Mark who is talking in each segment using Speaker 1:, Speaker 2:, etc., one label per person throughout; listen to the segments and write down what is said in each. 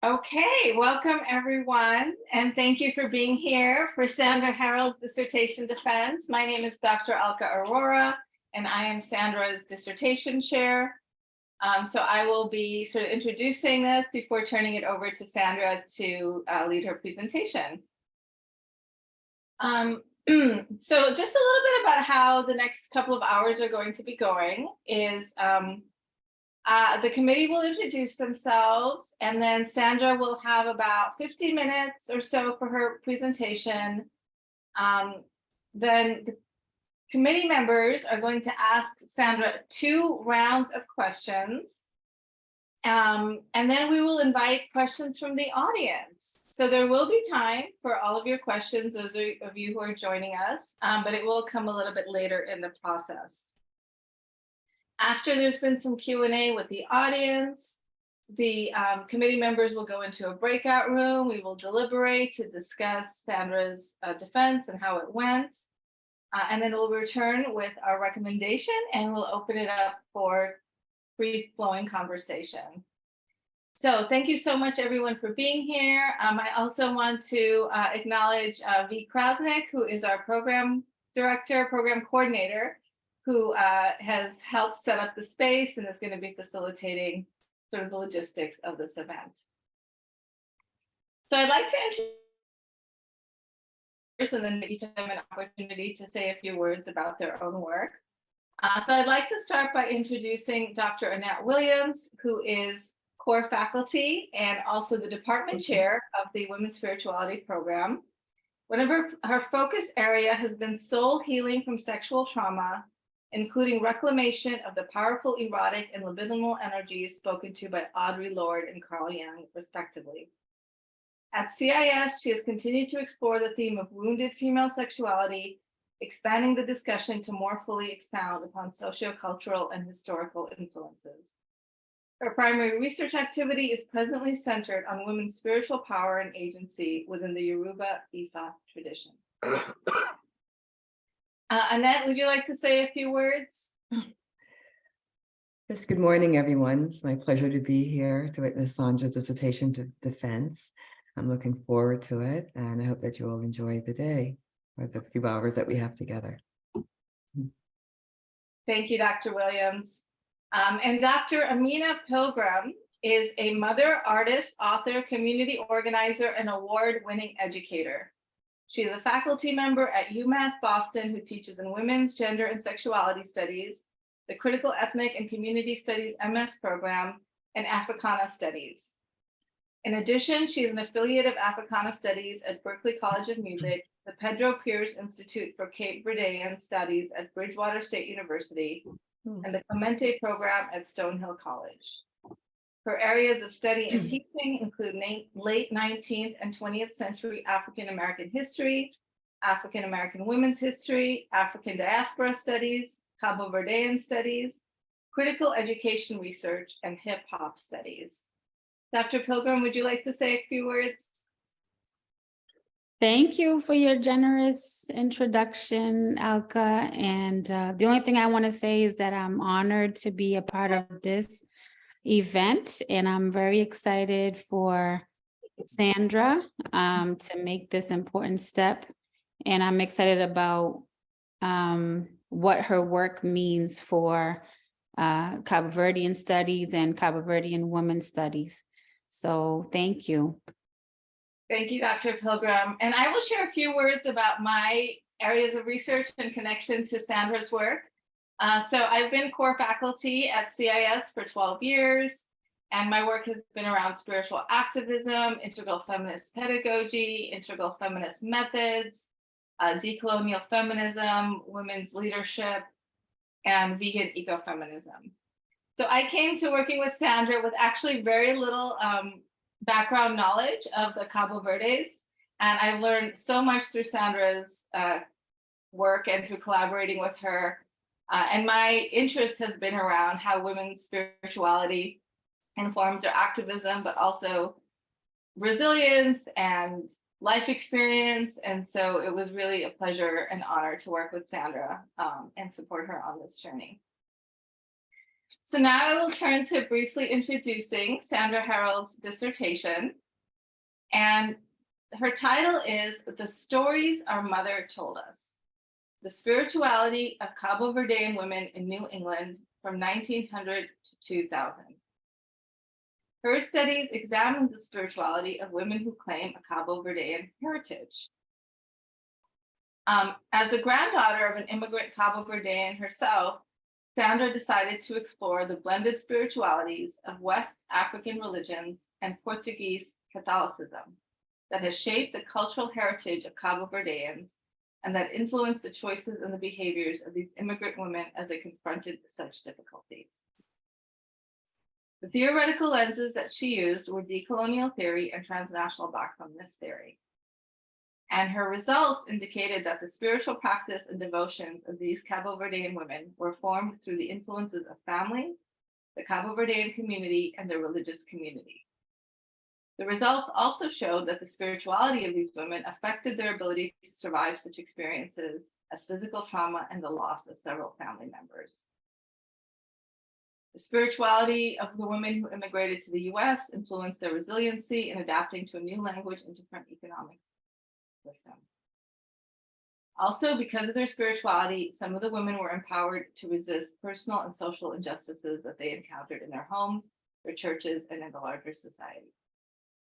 Speaker 1: Okay, welcome everyone, and thank you for being here for Sandra Hareld's dissertation defense. My name is Dr. Alka Aurora, and I am Sandra's dissertation chair. So I will be sort of introducing this before turning it over to Sandra to lead her presentation. So just a little bit about how the next couple of hours are going to be going is the committee will introduce themselves, and then Sandra will have about 50 minutes or so for her presentation. Then the committee members are going to ask Sandra 2 rounds of questions. And then we will invite questions from the audience. So there will be time for all of your questions, those of you who are joining us, but it will come a little bit later in the process. After there's been some Q&A with the audience, the committee members will go into a breakout room. We will deliberate to discuss Sandra's defense and how it went. And then we'll return with our recommendation and we'll open it up for free-flowing conversation. So thank you so much, everyone, for being here. I also want to acknowledge V. Krasnick, who is our program director, program coordinator, who has helped set up the space and is going to be facilitating sort of the logistics of this event. So I'd like to introduce and then each of them an opportunity to say a few words about their own work. So I'd like to start by introducing Dr. Annette Williams, who is core faculty and also the department chair of the Women's Spirituality program. One of her focus area has been soul healing from sexual trauma, including reclamation of the powerful erotic and libidinal energies spoken to by Audre Lorde and Carl Jung, respectively. At CIS, she has continued to explore the theme of wounded female sexuality, expanding the discussion to more fully expound upon sociocultural and historical influences. Her primary research activity is presently centered on women's spiritual power and agency within the Yoruba Ifa tradition. Annette, would you like to say a few words?
Speaker 2: Yes, good morning, everyone. It's my pleasure to be here to witness Sandra's dissertation defense. I'm looking forward to it, and I hope that you all enjoy the day or the few hours that we have together.
Speaker 1: Thank you, Dr. Williams. And Dr. Amina Pilgrim is a mother, artist, author, community organizer, and award-winning educator. She is a faculty member at UMass Boston who teaches in Women's, Gender, and Sexuality Studies, the Critical Ethnic and Community Studies MS program, and Africana Studies. In addition, she is an affiliate of Africana Studies at Berklee College of Music, the Pedro Pierce Institute for Cabo Verdean Studies at Bridgewater State University, and the Clemente program at Stonehill College. Her areas of study and teaching include late 19th and 20th century African American history, African American women's history, African diaspora studies, Cabo Verdean studies, critical education research, and hip hop studies. Dr. Pilgrim, would you like to say a few words?
Speaker 3: Thank you for your generous introduction, Alka. And the only thing I want to say is that I'm honored to be a part of this event, and I'm very excited for Sandra to make this important step. And I'm excited about what her work means for Cabo Verdean studies and Cabo Verdean women studies. So thank you.
Speaker 1: Thank you, Dr. Pilgrim. And I will share a few words about my areas of research and connection to Sandra's work. So I've been core faculty at CIS for 12 years, and my work has been around spiritual activism, integral feminist pedagogy, integral feminist methods, decolonial feminism, women's leadership, and vegan ecofeminism. So I came to working with Sandra with actually very little background knowledge of the Cabo Verdes, and I learned so much through Sandra's work and through collaborating with her. And my interest has been around how women's spirituality informs their activism, but also resilience and life experience. And so it was really a pleasure and honor to work with Sandra and support her on this journey. So now I will turn to briefly introducing Sandra Hareld's dissertation. And her title is The Stories Our Mother Told Us: The Spirituality of Cabo Verdean Women in New England from 1900 to 2000. Her studies examine the spirituality of women who claim a Cabo Verdean heritage. As the granddaughter of an immigrant Cabo Verdean herself, Sandra decided to explore the blended spiritualities of West African religions and Portuguese Catholicism that has shaped the cultural heritage of Cabo Verdeans and that influenced the choices and the behaviors of these immigrant women as they confronted such difficulties. The theoretical lenses that she used were decolonial theory and transnational black feminist theory. And her results indicated that the spiritual practice and devotions of these Cabo Verdean women were formed through the influences of family, the Cabo Verdean community, and the religious community. The results also showed that the spirituality of these women affected their ability to survive such experiences as physical trauma and the loss of several family members. The spirituality of the women who immigrated to the US influenced their resiliency in adapting to a new language and different economic system. Also, because of their spirituality, some of the women were empowered to resist personal and social injustices that they encountered in their homes, their churches, and in the larger society.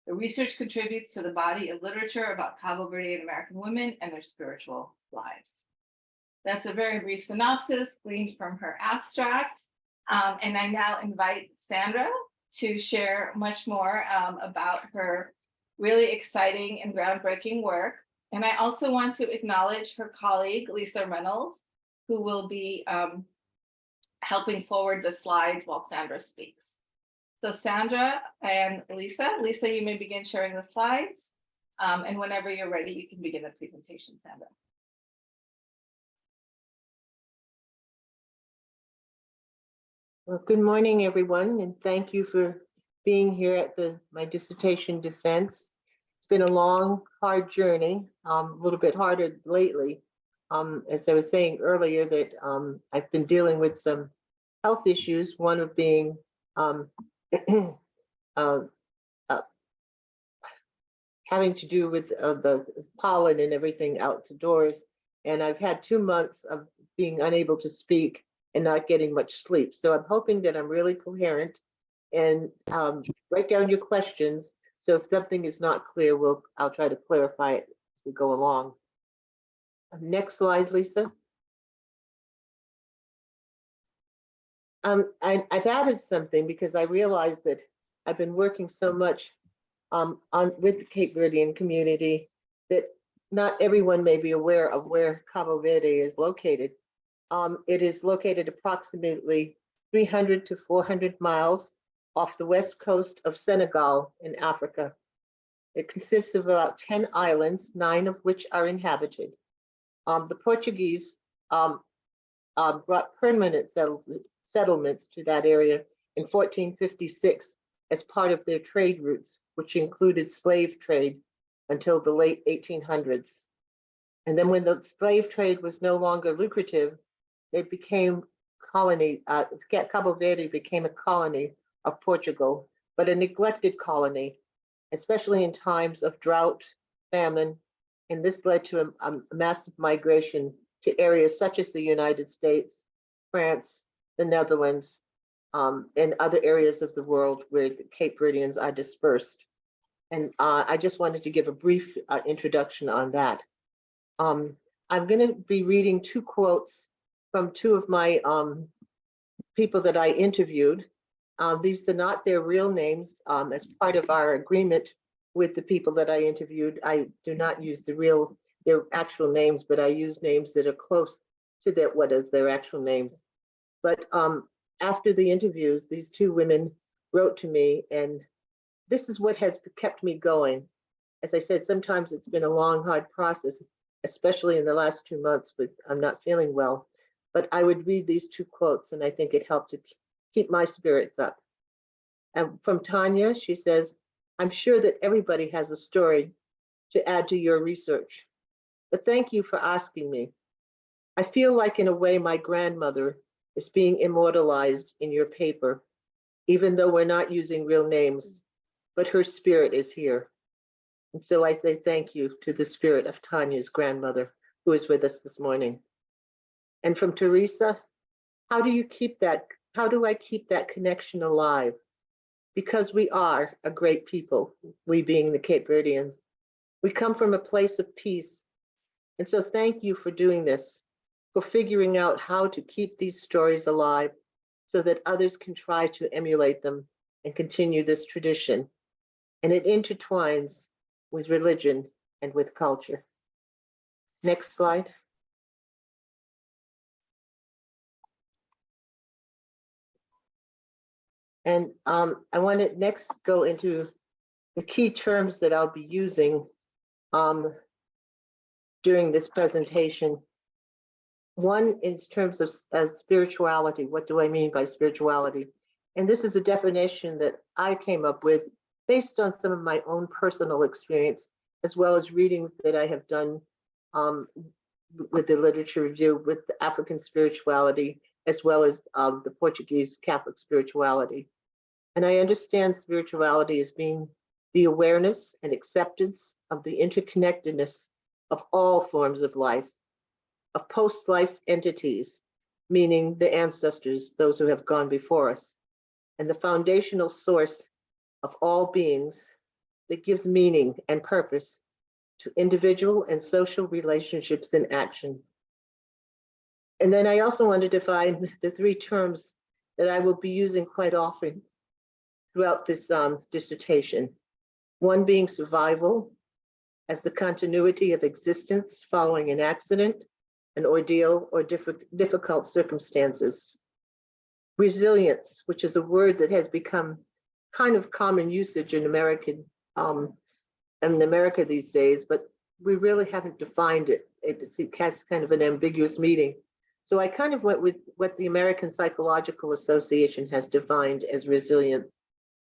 Speaker 1: The research contributes to the body of literature about Cabo Verdean American women and their spiritual lives. That's a very brief synopsis gleaned from her abstract. And I now invite Sandra to share much more about her really exciting and groundbreaking work. And I also want to acknowledge her colleague, Lisa Reynolds, who will be helping forward the slides while Sandra speaks. So Sandra and Lisa, you may begin sharing the slides. And whenever you're ready, you can begin the presentation, Sandra.
Speaker 4: Well, good morning, everyone, and thank you for being here at my dissertation defense. It's been a long, hard journey, a little bit harder lately. As I was saying earlier, that I've been dealing with some health issues, one of being having to do with the pollen and everything outdoors. And I've had 2 months of being unable to speak and not getting much sleep. So I'm hoping that I'm really coherent and write down your questions. So if something is not clear, I'll try to clarify it as we go along. Next slide, Lisa. I've added something because I realized that I've been working so much with the Cape Verdean community that not everyone may be aware of where Cabo Verde is located. It is located approximately 300 to 400 miles off the west coast of Senegal in Africa. It consists of about 10 islands, 9 of which are inhabited. The Portuguese brought permanent settlements to that area in 1456 as part of their trade routes, which included slave trade until the late 1800s. And then when the slave trade was no longer lucrative, it became Cabo Verde became a colony of Portugal, but a neglected colony, especially in times of drought, famine, and this led to a massive migration to areas such as the United States, France, the Netherlands, and other areas of the world where the Cape Verdeans are dispersed. And I just wanted to give a brief introduction on that. I'm going to be reading 2 quotes from 2 of my people that I interviewed. These are not their real names. As part of our agreement with the people that I interviewed, I do not use their actual names, but I use names that are close to what is their actual names. But after the interviews, these 2 women wrote to me, and this is what has kept me going. As I said, sometimes it's been a long, hard process, especially in the last 2 months, but I'm not feeling well. But I would read these 2 quotes, and I think it helped to keep my spirits up. And from Tanya, she says, "I'm sure that everybody has a story to add to your research, but thank you for asking me. I feel like, in a way, my grandmother is being immortalized in your paper, even though we're not using real names, but her spirit is here. And so I say thank you to the spirit of Tanya's grandmother, who is with us this morning. And from Teresa, how do you keep that? How do I keep that connection alive? Because we are a great people, we being the Cape Verdeans. We come from a place of peace. And so thank you for doing this, for figuring out how to keep these stories alive so that others can try to emulate them and continue this tradition. And it intertwines with religion and with culture. Next slide. And I want to next go into the key terms that I'll be using during this presentation. One in terms of spirituality. What do I mean by spirituality? And this is a definition that I came up with based on some of my own personal experience, as well as readings that I have done with the literature review with the African spirituality, as well as the Portuguese Catholic spirituality. And I understand spirituality as being the awareness and acceptance of the interconnectedness of all forms of life, of post-life entities, meaning the ancestors, those who have gone before us, and the foundational source of all beings that gives meaning and purpose to individual and social relationships in action. And then I also want to define the three terms that I will be using quite often throughout this dissertation. One being survival, as the continuity of existence following an accident, an ordeal, or difficult circumstances. Resilience, which is a word that has become kind of common usage in America these days, but we really haven't defined it. It has kind of an ambiguous meaning. So I kind of went with what the American Psychological Association has defined as resilience,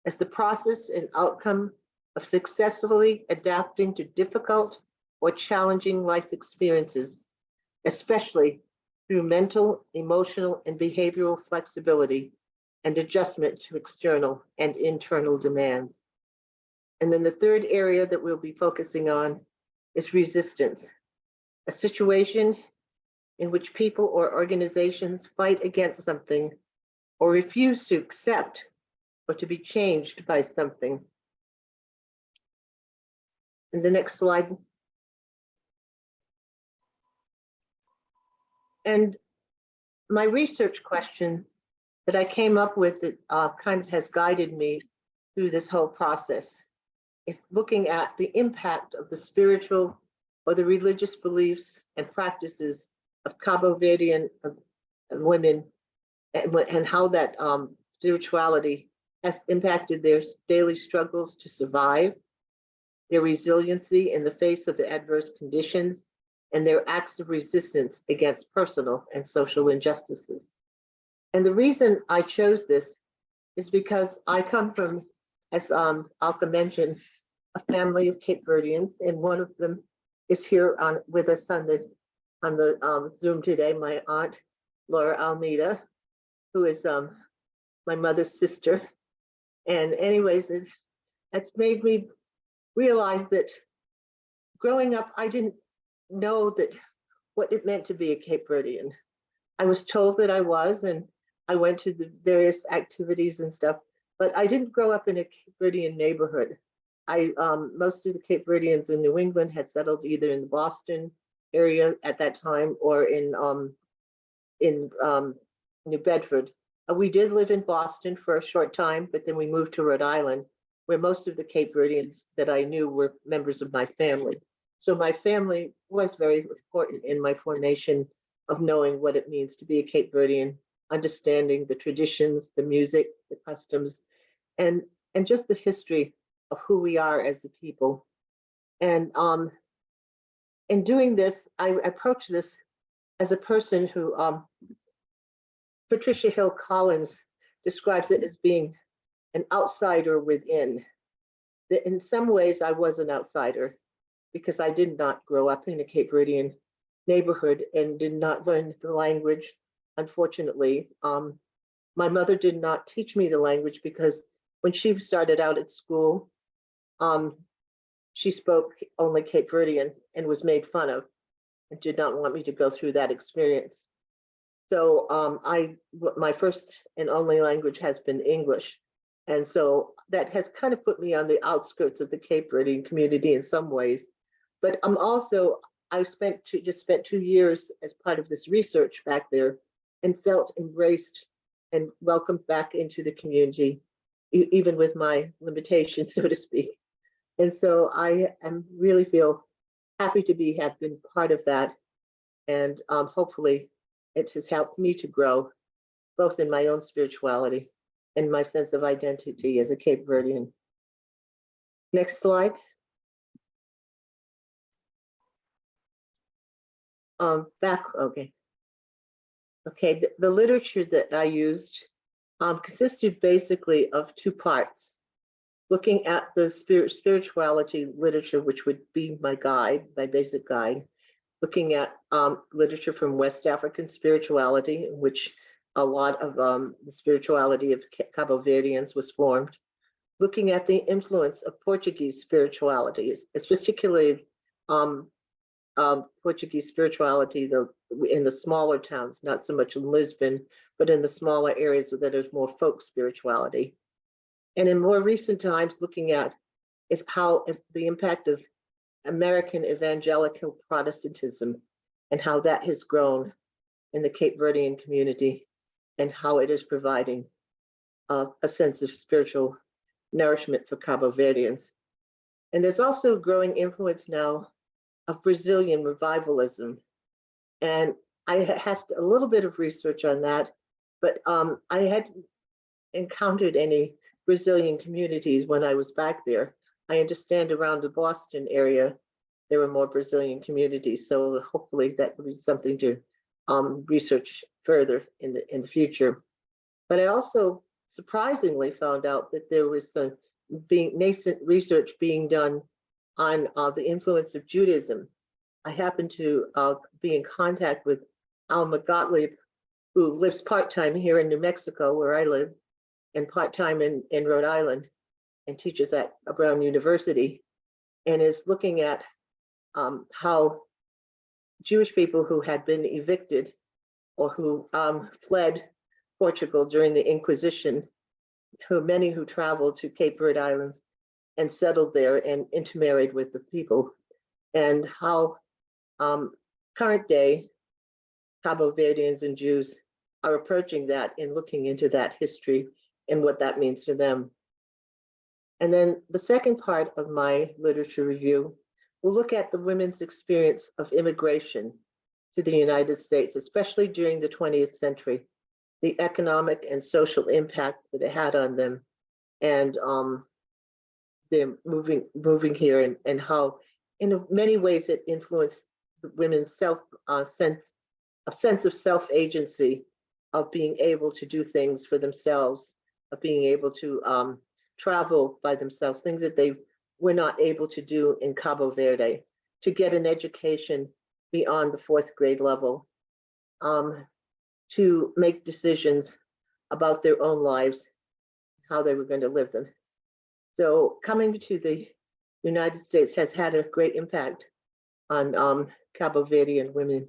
Speaker 4: as the process and outcome of successfully adapting to difficult or challenging life experiences, especially through mental, emotional, and behavioral flexibility and adjustment to external and internal demands. And then the third area that we'll be focusing on is resistance, a situation in which people or organizations fight against something or refuse to accept or to be changed by something. And the next slide. And my research question that I came up with that kind of has guided me through this whole process is looking at the impact of the spiritual or the religious beliefs and practices of Cabo Verdean women and how that spirituality has impacted their daily struggles to survive, their resiliency in the face of the adverse conditions, and their acts of resistance against personal and social injustices. And the reason I chose this is because I come from, as Alka mentioned, a family of Cape Verdeans, and one of them is here with us on the Zoom today, my aunt, Laura Almeida, who is my mother's sister. And anyways, it's made me realize that growing up, I didn't know that what it meant to be a Cape Verdean. I was told that I was, and I went to the various activities and stuff, but I didn't grow up in a Cape Verdean neighborhood. Most of the Cape Verdeans in New England had settled either in the Boston area at that time or in New Bedford. We did live in Boston for a short time, but then we moved to Rhode Island, where most of the Cape Verdeans that I knew were members of my family. So my family was very important in my formation of knowing what it means to be a Cape Verdean, understanding the traditions, the music, the customs, and just the history of who we are as a people. And in doing this, I approach this as a person who, Patricia Hill Collins describes it as being an outsider within. That in some ways I was an outsider because I did not grow up in a Cape Verdean neighborhood and did not learn the language unfortunately. My mother did not teach me the language because when she started out at school, she spoke only Cape Verdean and was made fun of and did not want me to go through that experience. So my first and only language has been English. And so that has kind of put me on the outskirts of the Cape Verdean community in some ways. But I just spent 2 years as part of this research back there and felt embraced and welcomed back into the community, even with my limitations, so to speak. And so I really feel happy to have been part of that. And hopefully it has helped me to grow both in my own spirituality and my sense of identity as a Cape Verdean. Next slide. Okay. Okay, the literature that I used consisted basically of 2 parts. Looking at the spirituality literature, which would be my guide, my basic guide. Looking at literature from West African spirituality, in which a lot of the spirituality of Cabo Verdeans was formed. Looking at the influence of Portuguese spiritualities, it's particularly Portuguese spirituality in the smaller towns, not so much in Lisbon, but in the smaller areas where there's more folk spirituality. And in more recent times, looking at if the impact of American evangelical Protestantism and how that has grown in the Cape Verdean community and how it is providing a sense of spiritual nourishment for Cabo Verdeans. And there's also growing influence now of Brazilian revivalism. And I have a little bit of research on that, but I hadn't encountered any Brazilian communities when I was back there. I understand around the Boston area, there were more Brazilian communities. So hopefully that will be something to research further in the future. But I also surprisingly found out that there was some nascent research being done on the influence of Judaism. I happened to be in contact with Alma Gottlieb, who lives part-time here in New Mexico, where I live, and part-time in Rhode Island, and teaches at Brown University, and is looking at how Jewish people who had been evicted or who fled Portugal during the Inquisition, many who traveled to Cape Verde Islands and settled there and intermarried with the people, and how current day Cabo Verdeans and Jews are approaching that and looking into that history and what that means for them. And then the second part of my literature review will look at the women's experience of immigration to the United States, especially during the 20th century, the economic and social impact that it had on them, and them moving here, and how in many ways it influenced the women's sense of self-agency, of being able to do things for themselves, of being able to travel by themselves, things that they were not able to do in Cabo Verde, to get an education beyond the 4th grade level, to make decisions about their own lives, how they were going to live them. So coming to the United States has had a great impact on Cabo Verdean women.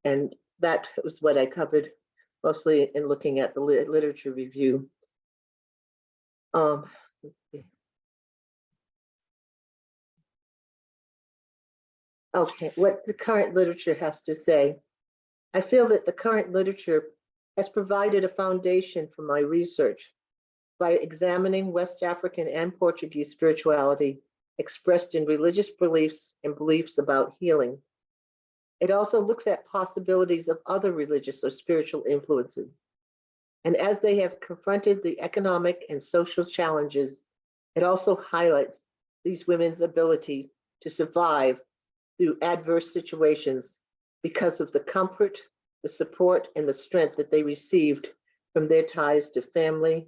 Speaker 4: And that was what I covered mostly in looking at the literature review. Let's see. Okay, what the current literature has to say. I feel that the current literature has provided a foundation for my research by examining West African and Portuguese spirituality expressed in religious beliefs and beliefs about healing. It also looks at possibilities of other religious or spiritual influences. And as they have confronted the economic and social challenges, it also highlights these women's ability to survive through adverse situations because of the comfort, the support, and the strength that they received from their ties to family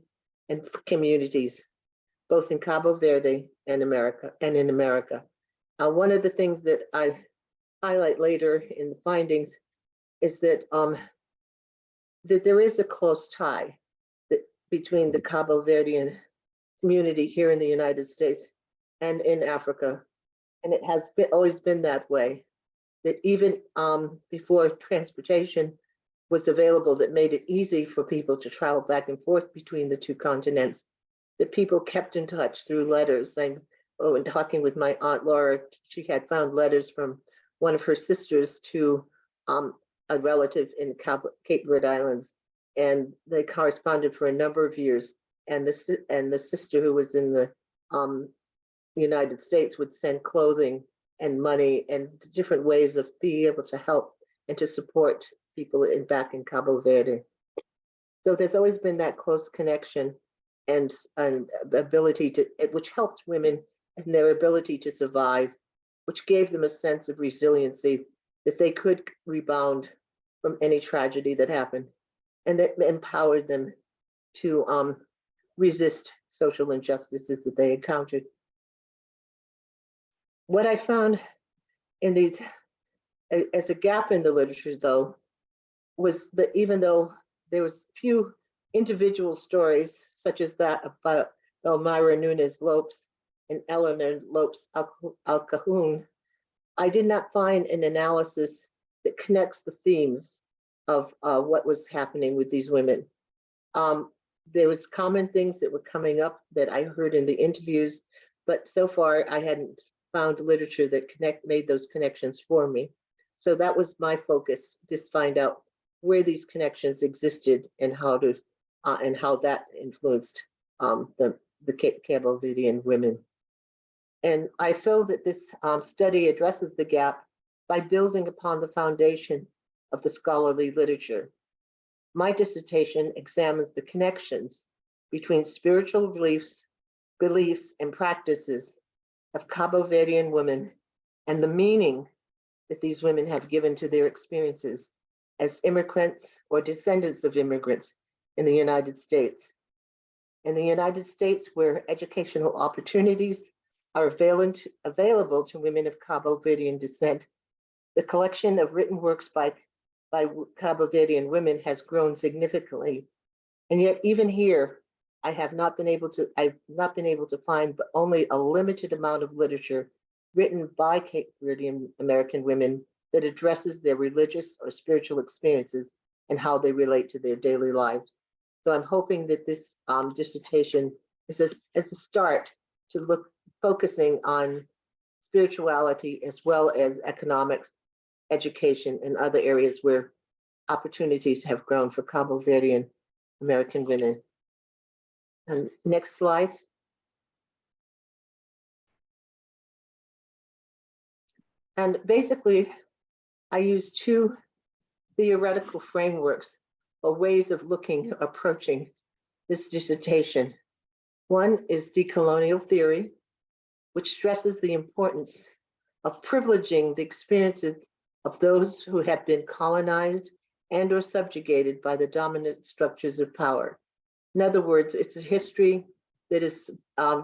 Speaker 4: and communities, both in Cabo Verde and in America. One of the things that I highlight later in the findings is that that there is a close tie between the Cabo Verdean community here in the United States and in Africa. And it has always been that way, that even before transportation was available that made it easy for people to travel back and forth between the two continents, that people kept in touch through letters. In talking with my Aunt Laura, she had found letters from one of her sisters to a relative in Cape Verde Islands, and they corresponded for a number of years. And the sister who was in the United States would send clothing and money and different ways of being able to help and to support people back in Cabo Verde. So there's always been that close connection and ability to, which helped women and their ability to survive, which gave them a sense of resiliency, that they could rebound from any tragedy that happened, and that empowered them to resist social injustices that they encountered. What I found in these, as a gap in the literature though, was that even though there was few individual stories, such as that about Elmira Nunez Lopes and Eleanor Lopes Alcahoon, I did not find an analysis that connects the themes of what was happening with these women. There was common things that were coming up that I heard in the interviews, but so far I hadn't found literature that made those connections for me. So that was my focus, just find out where these connections existed and how that influenced the Cabo Verdean women. And I feel that this study addresses the gap by building upon the foundation of the scholarly literature. My dissertation examines the connections between spiritual beliefs and practices of Cabo Verdean women and the meaning that these women have given to their experiences as immigrants or descendants of immigrants in the United States. In the United States, where educational opportunities are available to women of Cabo Verdean descent, the collection of written works by Cabo Verdean women has grown significantly. And yet even here, I've not been able to find but only a limited amount of literature written by Cape Verdean American women that addresses their religious or spiritual experiences and how they relate to their daily lives. So I'm hoping that this dissertation is a start to focusing on spirituality as well as economics, education, and other areas where opportunities have grown for Cabo Verdean American women. And next slide. And basically, I use two theoretical frameworks or ways of approaching this dissertation. One is decolonial theory, which stresses the importance of privileging the experiences of those who have been colonized and or subjugated by the dominant structures of power. In other words, it's a history that is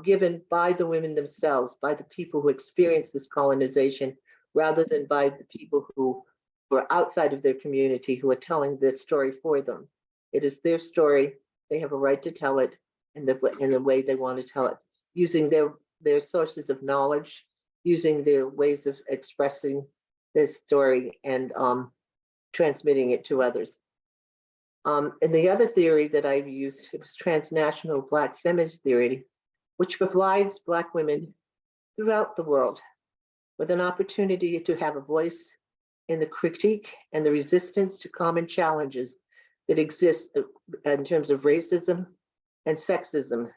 Speaker 4: given by the women themselves, by the people who experience this colonization, rather than by the people who are outside of their community who are telling this story for them. It is their story. They have a right to tell it in the way they want to tell it, using their sources of knowledge, using their ways of expressing this story and transmitting it to others. And the other theory that I've used was transnational Black feminist theory, which provides Black women throughout the world with an opportunity to have a voice in the critique and the resistance to common challenges that exist in terms of racism and sexism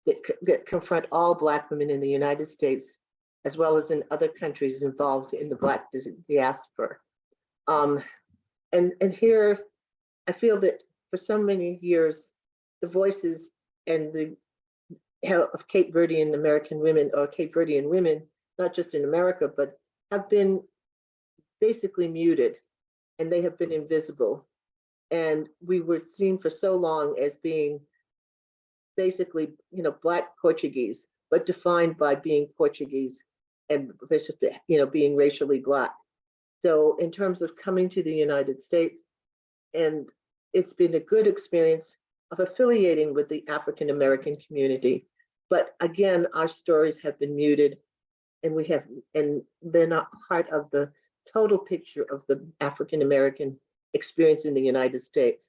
Speaker 4: that confront all Black women in the United States, as well as in other countries involved in the Black diaspora. And here, I feel that for so many years, the voices and of Cape Verdean American women, or Cape Verdean women, not just in America, but have been basically muted, and they have been invisible. And we were seen for so long as being basically, Black Portuguese, but defined by being Portuguese and just, being racially Black. So in terms of coming to the United States and it's been a good experience of affiliating with the African American community. But again, our stories have been muted, and they're not part of the total picture of the African American experience in the United States.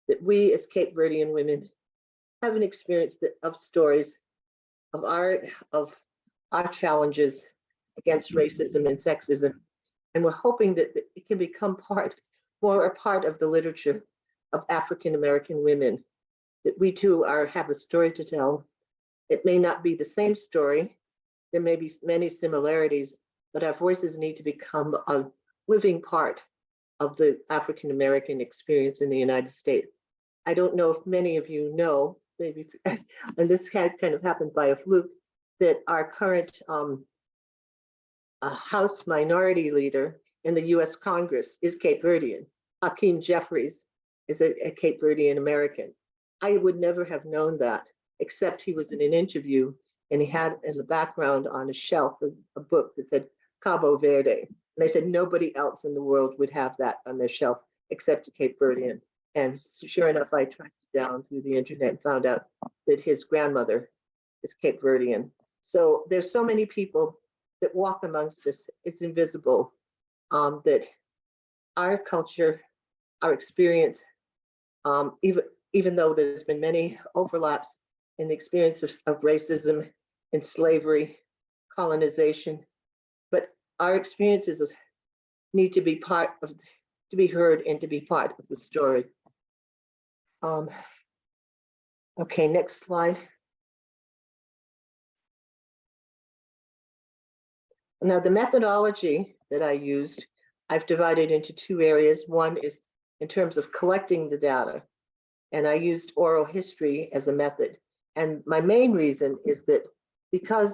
Speaker 4: That we as Cape Verdean women have an experience of stories of our challenges against racism and sexism. And we're hoping that it can become more a part of the literature of African American women, that we too have a story to tell. It may not be the same story. There may be many similarities, but our voices need to become a living part of the African American experience in the United States. I don't know if many of you know, maybe, and this had kind of happened by a fluke, that our current House Minority Leader in the US Congress is Cape Verdean. Hakeem Jeffries is a Cape Verdean American. I would never have known that, except he was in an interview and he had in the background on a shelf a book that said Cabo Verde. And they said nobody else in the world would have that on their shelf except a Cape Verdean. And sure enough, I tracked it down through the internet and found out that his grandmother is Cape Verdean. So there's so many people that walk amongst us. It's invisible, that our culture, our experience, even though there's been many overlaps in the experience of racism and slavery, colonization, but our experiences need to be to be heard and to be part of the story. Okay, next slide. Now, the methodology that I used, I've divided into two areas. One is in terms of collecting the data, and I used oral history as a method. And my main reason is that because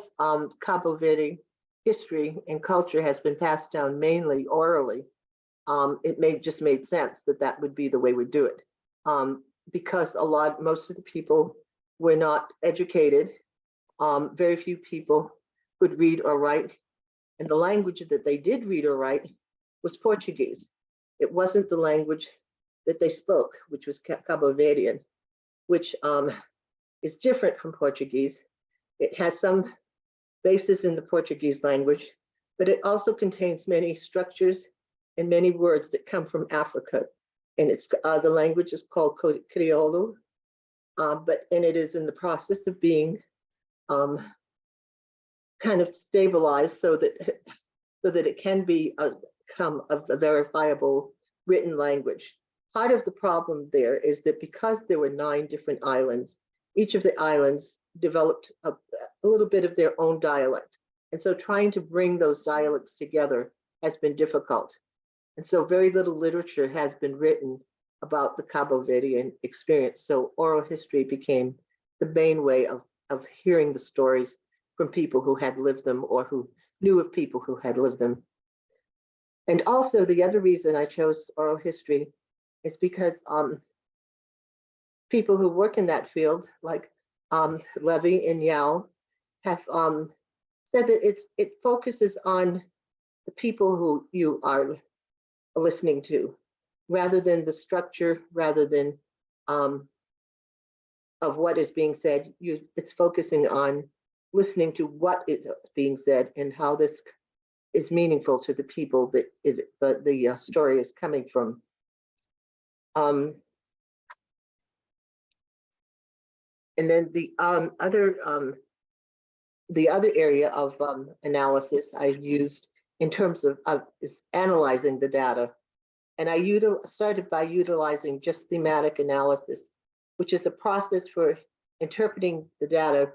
Speaker 4: Cabo Verde history and culture has been passed down mainly orally, it just made sense that that would be the way we do it. Because most of the people were not educated, very few people could read or write, and the language that they did read or write was Portuguese. It wasn't the language that they spoke, which was Cabo Verdean, which is different from Portuguese. It has some basis in the Portuguese language, but it also contains many structures and many words that come from Africa. And it's the language is called Criollo, and it is in the process of being kind of stabilized so that it can become a verifiable written language. Part of the problem there is that because there were 9 different islands, each of the islands developed a little bit of their own dialect. And so trying to bring those dialects together has been difficult. And so very little literature has been written about the Cabo Verdean experience. So oral history became the main way of hearing the stories from people who had lived them or who knew of people who had lived them. And also the other reason I chose oral history is because people who work in that field, like Levy and Yao, have said that it focuses on the people who you are listening to, rather than the structure, rather than of what is being said. It's focusing on listening to what is being said and how this is meaningful to the people that the story is coming from. And then the other area of analysis I've used in terms of is analyzing the data. And I started by utilizing just thematic analysis, which is a process for interpreting the data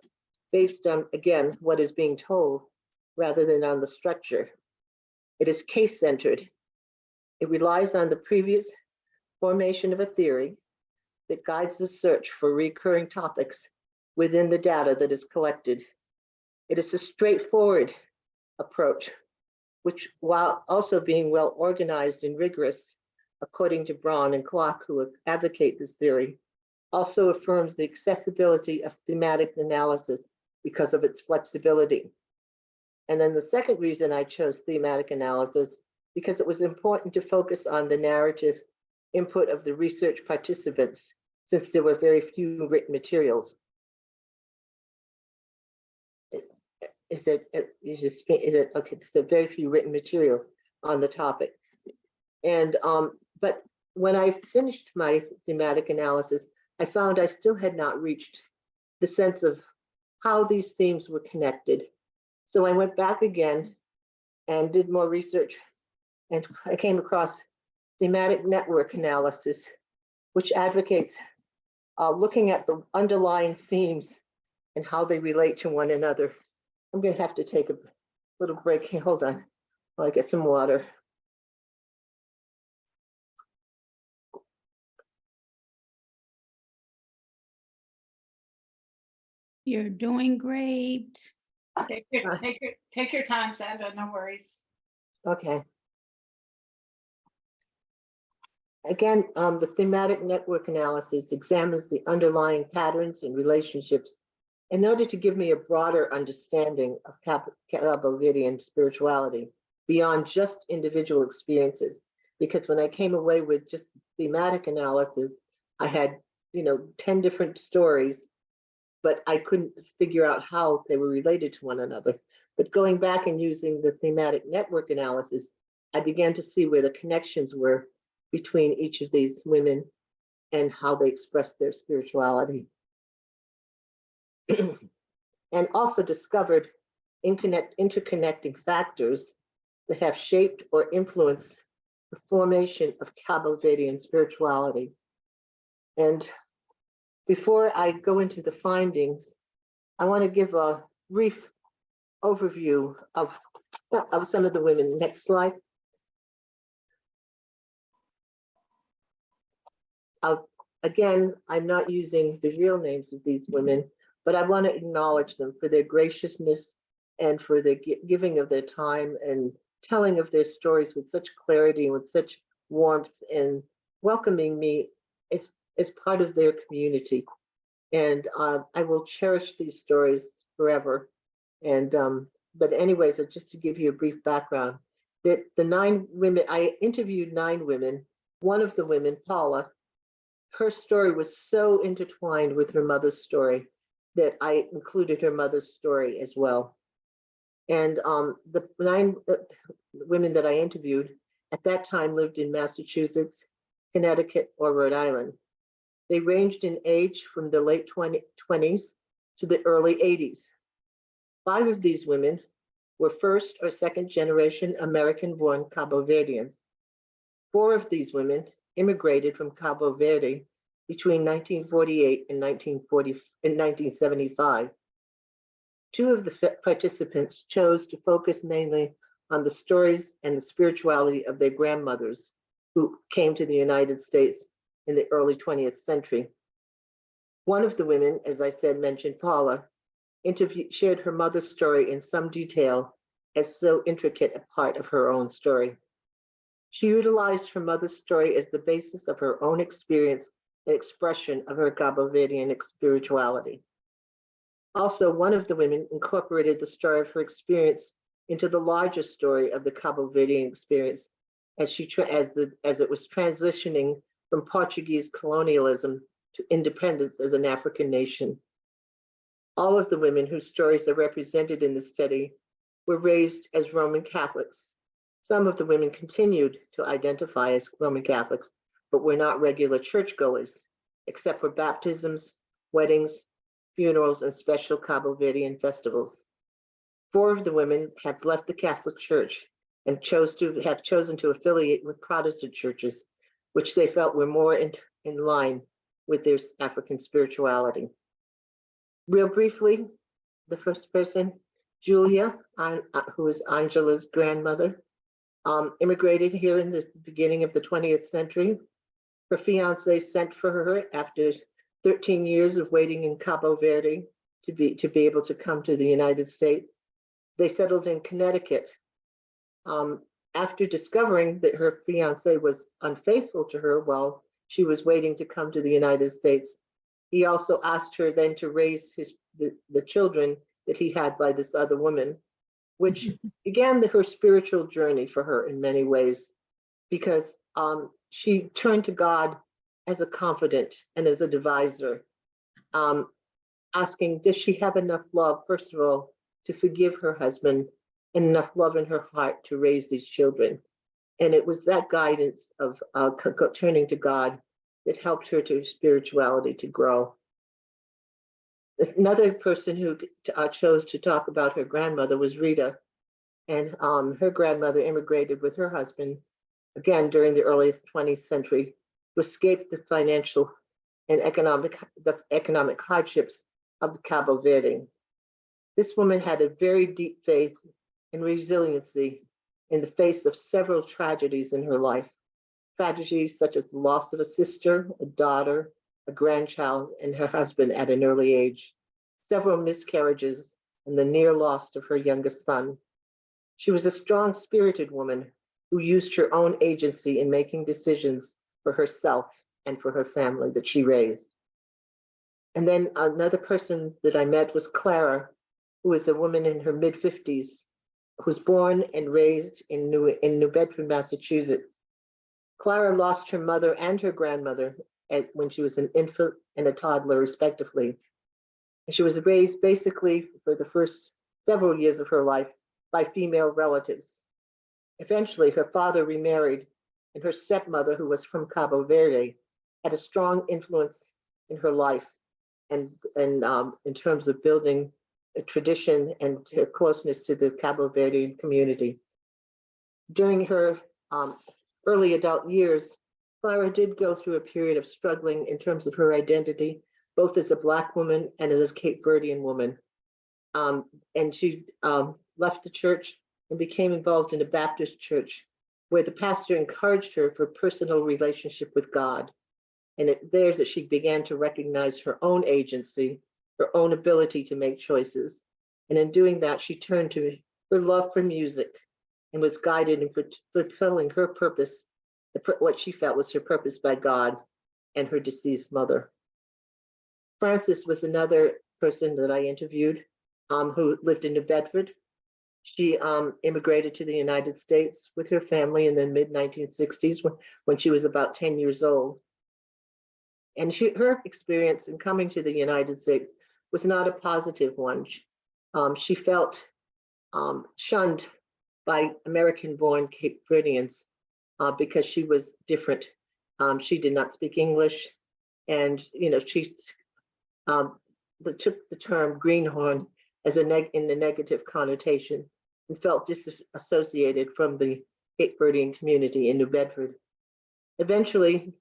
Speaker 4: based on, again, what is being told rather than on the structure. It is case-centered. It relies on the previous formation of a theory that guides the search for recurring topics within the data that is collected. It is a straightforward approach, which, while also being well organized and rigorous, according to Braun and Clark, who advocate this theory, also affirms the accessibility of thematic analysis because of its flexibility. And then the second reason I chose thematic analysis, because it was important to focus on the narrative input of the research participants, since there were very few written materials. Is it okay? There are very few written materials on the topic. And but when I finished my thematic analysis, I found I still had not reached the sense of how these themes were connected. So I went back again and did more research, and I came across thematic network analysis, which advocates looking at the underlying themes and how they relate to one another. I'm going to have to take a little break here. Hold on while I get some water.
Speaker 3: You're doing great.
Speaker 1: Take your time, Sandra, no worries.
Speaker 4: Okay. Again, the thematic network analysis examines the underlying patterns and relationships in order to give me a broader understanding of Cabo Verdean spirituality beyond just individual experiences. Because when I came away with just thematic analysis, I had, 10 different stories, but I couldn't figure out how they were related to one another. But going back and using the thematic network analysis, I began to see where the connections were between each of these women and how they expressed their spirituality. And also discovered interconnecting factors that have shaped or influenced the formation of Cabo Verdean spirituality. And before I go into the findings, I want to give a brief overview of some of the women. Next slide. Again, I'm not using the real names of these women, but I want to acknowledge them for their graciousness and for the giving of their time and telling of their stories with such clarity and with such warmth and welcoming me as part of their community. And I will cherish these stories forever. And but anyways, just to give you a brief background, that the 9 women, I interviewed 9 women. One of the women, Paula, her story was so intertwined with her mother's story that I included her mother's story as well. And the 9 women that I interviewed at that time lived in Massachusetts, Connecticut, or Rhode Island. They ranged in age from the late 20s to the early 80s. 5 of these women were first or second generation American-born Cabo Verdeans. 4 of these women immigrated from Cabo Verde between 1948 and 1975. 2 of the participants chose to focus mainly on the stories and the spirituality of their grandmothers who came to the United States in the early 20th century. One of the women, as I said, mentioned Paula, shared her mother's story in some detail as so intricate a part of her own story. She utilized her mother's story as the basis of her own experience and expression of her Cabo Verdean spirituality. Also, one of the women incorporated the story of her experience into the larger story of the Cabo Verdean experience as it was transitioning from Portuguese colonialism to independence as an African nation. All of the women whose stories are represented in the study were raised as Roman Catholics. Some of the women continued to identify as Roman Catholics, but were not regular churchgoers, except for baptisms, weddings, funerals, and special Cabo Verdean festivals. 4 of the women have left the Catholic Church and have chosen to affiliate with Protestant churches, which they felt were more in line with their African spirituality. Real briefly, the first person, Julia, who is Angela's grandmother, immigrated here in the beginning of the 20th century. Her fiance sent for her after 13 years of waiting in Cabo Verde to be able to come to the United States. They settled in Connecticut. After discovering that her fiance was unfaithful to her while she was waiting to come to the United States, he also asked her then to raise the children that he had by this other woman, which began her spiritual journey for her in many ways, because she turned to God as a confidant and as a advisor, asking, does she have enough love, first of all, to forgive her husband, and enough love in her heart to raise these children? And it was that guidance of turning to God that helped her to spirituality to grow. Another person who chose to talk about her grandmother was Rita. And her grandmother immigrated with her husband, again, during the early 20th century, to escape the financial and economic hardships of the Cabo Verde. This woman had a very deep faith and resiliency in the face of several tragedies in her life. Tragedies such as the loss of a sister, a daughter, a grandchild, and her husband at an early age, several miscarriages, and the near loss of her youngest son. She was a strong-spirited woman who used her own agency in making decisions for herself and for her family that she raised. And then another person that I met was Clara, who is a woman in her mid-50s, who was born and raised in New Bedford, Massachusetts. Clara lost her mother and her grandmother when she was an infant and a toddler, respectively. She was raised basically for the first several years of her life by female relatives. Eventually, her father remarried, and her stepmother, who was from Cabo Verde, had a strong influence in her life and in terms of building a tradition and her closeness to the Cabo Verdean community. During her early adult years, Clara did go through a period of struggling in terms of her identity, both as a Black woman and as a Cape Verdean woman. And she left the church and became involved in a Baptist church where the pastor encouraged her for personal relationship with God. And it there that she began to recognize her own agency, her own ability to make choices. And in doing that, she turned to her love for music and was guided in fulfilling her purpose, what she felt was her purpose by God and her deceased mother. Frances was another person that I interviewed who lived in New Bedford. She immigrated to the United States with her family in the mid-1960s when she was about 10 years old. And her experience in coming to the United States was not a positive one. She felt shunned by American-born Cape Verdeans because she was different. She did not speak English, and she took the term greenhorn as in the negative connotation and felt disassociated from the Cape Verdean community in New Bedford. Eventually,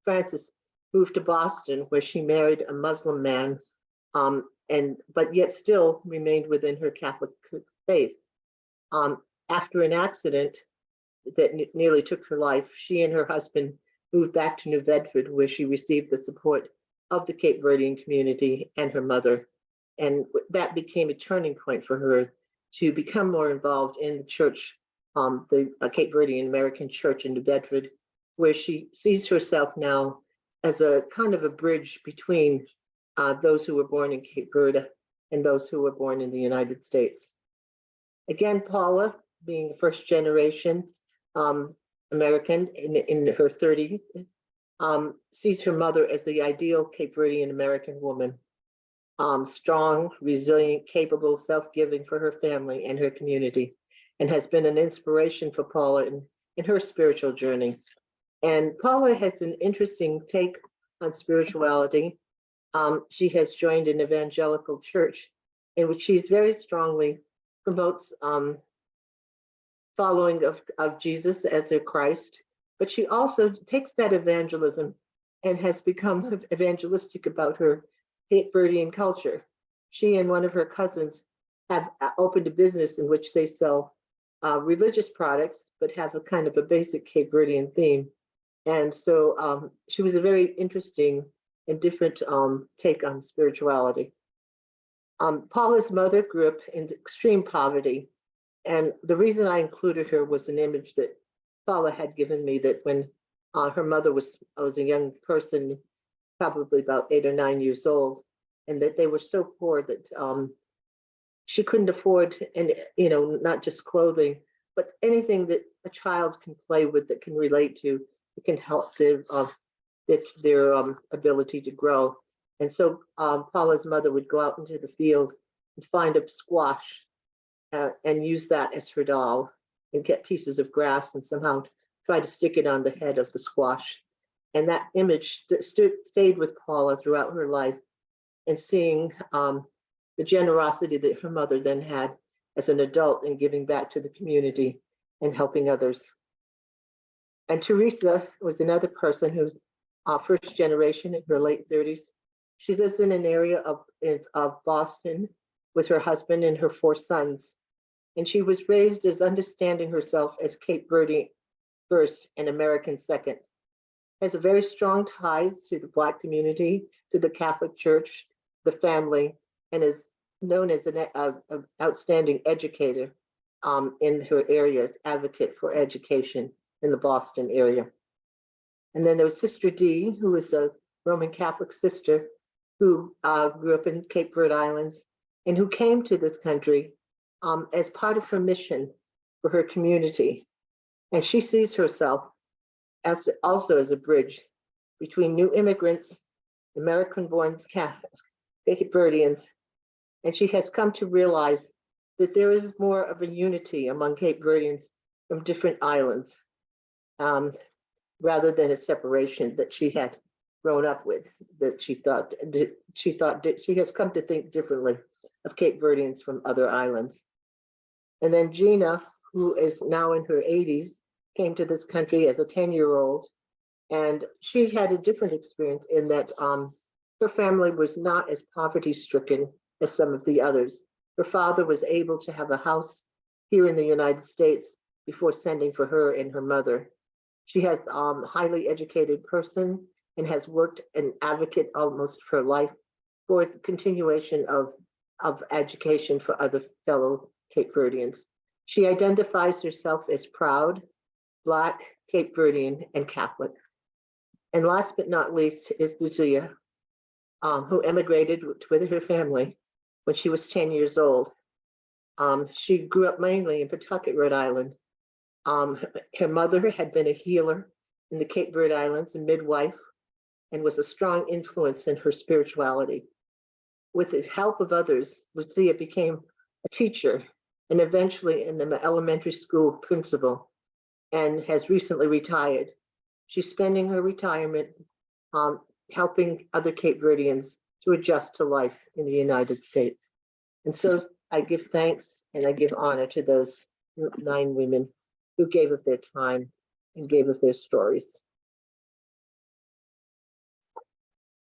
Speaker 4: Frances moved to Boston, where she married a Muslim man, but yet still remained within her Catholic faith. After an accident that nearly took her life, she and her husband moved back to New Bedford, where she received the support of the Cape Verdean community and her mother. And that became a turning point for her to become more involved in the church, the Cape Verdean American Church in New Bedford, where she sees herself now as a kind of a bridge between those who were born in Cape Verde and those who were born in the United States. Again, Paula, being a first generation American in her 30s, sees her mother as the ideal Cape Verdean American woman, strong, resilient, capable, self-giving for her family and her community, and has been an inspiration for Paula in her spiritual journey. And Paula has an interesting take on spirituality. She has joined an evangelical church in which she's very strongly promotes following of Jesus as her Christ, but she also takes that evangelism and has become evangelistic about her Cape Verdean culture. She and one of her cousins have opened a business in which they sell religious products, but have a kind of a basic Cape Verdean theme. And so she was a very interesting and different take on spirituality. Paula's mother grew up in extreme poverty. And the reason I included her was an image that Paula had given me that when her mother was a young person, probably about 8 or 9 years old, and that they were so poor that she couldn't afford, and not just clothing, but anything that a child can play with that can relate to it can help their ability to grow. And so Paula's mother would go out into the fields and find a squash and use that as her doll, and get pieces of grass and somehow try to stick it on the head of the squash. And that image stayed with Paula throughout her life, and seeing the generosity that her mother then had as an adult in giving back to the community and helping others. And Teresa was another person who's first generation in her late 30s. She lives in an area of Boston with her husband and her 4 sons. And she was raised as understanding herself as Cape Verde first and American second. Has a very strong ties to the Black community, to the Catholic Church, the family, and is known as an outstanding educator in her area, advocate for education in the Boston area. And then there was Sister Dee, who is a Roman Catholic sister who grew up in Cape Verde Islands and who came to this country as part of her mission for her community. And she sees herself as also as a bridge between new immigrants, American-born Cape Verdeans, and she has come to realize that there is more of a unity among Cape Verdeans from different islands, rather than a separation that she had grown up with, that she has come to think differently of Cape Verdeans from other islands. And then Gina, who is now in her 80s, came to this country as a 10-year-old, and she had a different experience in that her family was not as poverty-stricken as some of the others. Her father was able to have a house here in the United States before sending for her and her mother. She has a highly educated person and has worked an advocate almost for life for the continuation of education for other fellow Cape Verdeans. She identifies herself as proud, Black, Cape Verdean, and Catholic. And last but not least is Lucia, who emigrated with her family when she was 10 years old. She grew up mainly in Pawtucket, Rhode Island. Her mother had been a healer in the Cape Verde Islands, a midwife, and was a strong influence in her spirituality. With the help of others, Lucia became a teacher and eventually an elementary school principal, and has recently retired. She's spending her retirement helping other Cape Verdeans to adjust to life in the United States. And so I give thanks and I give honor to those 9 women who gave of their time and gave of their stories.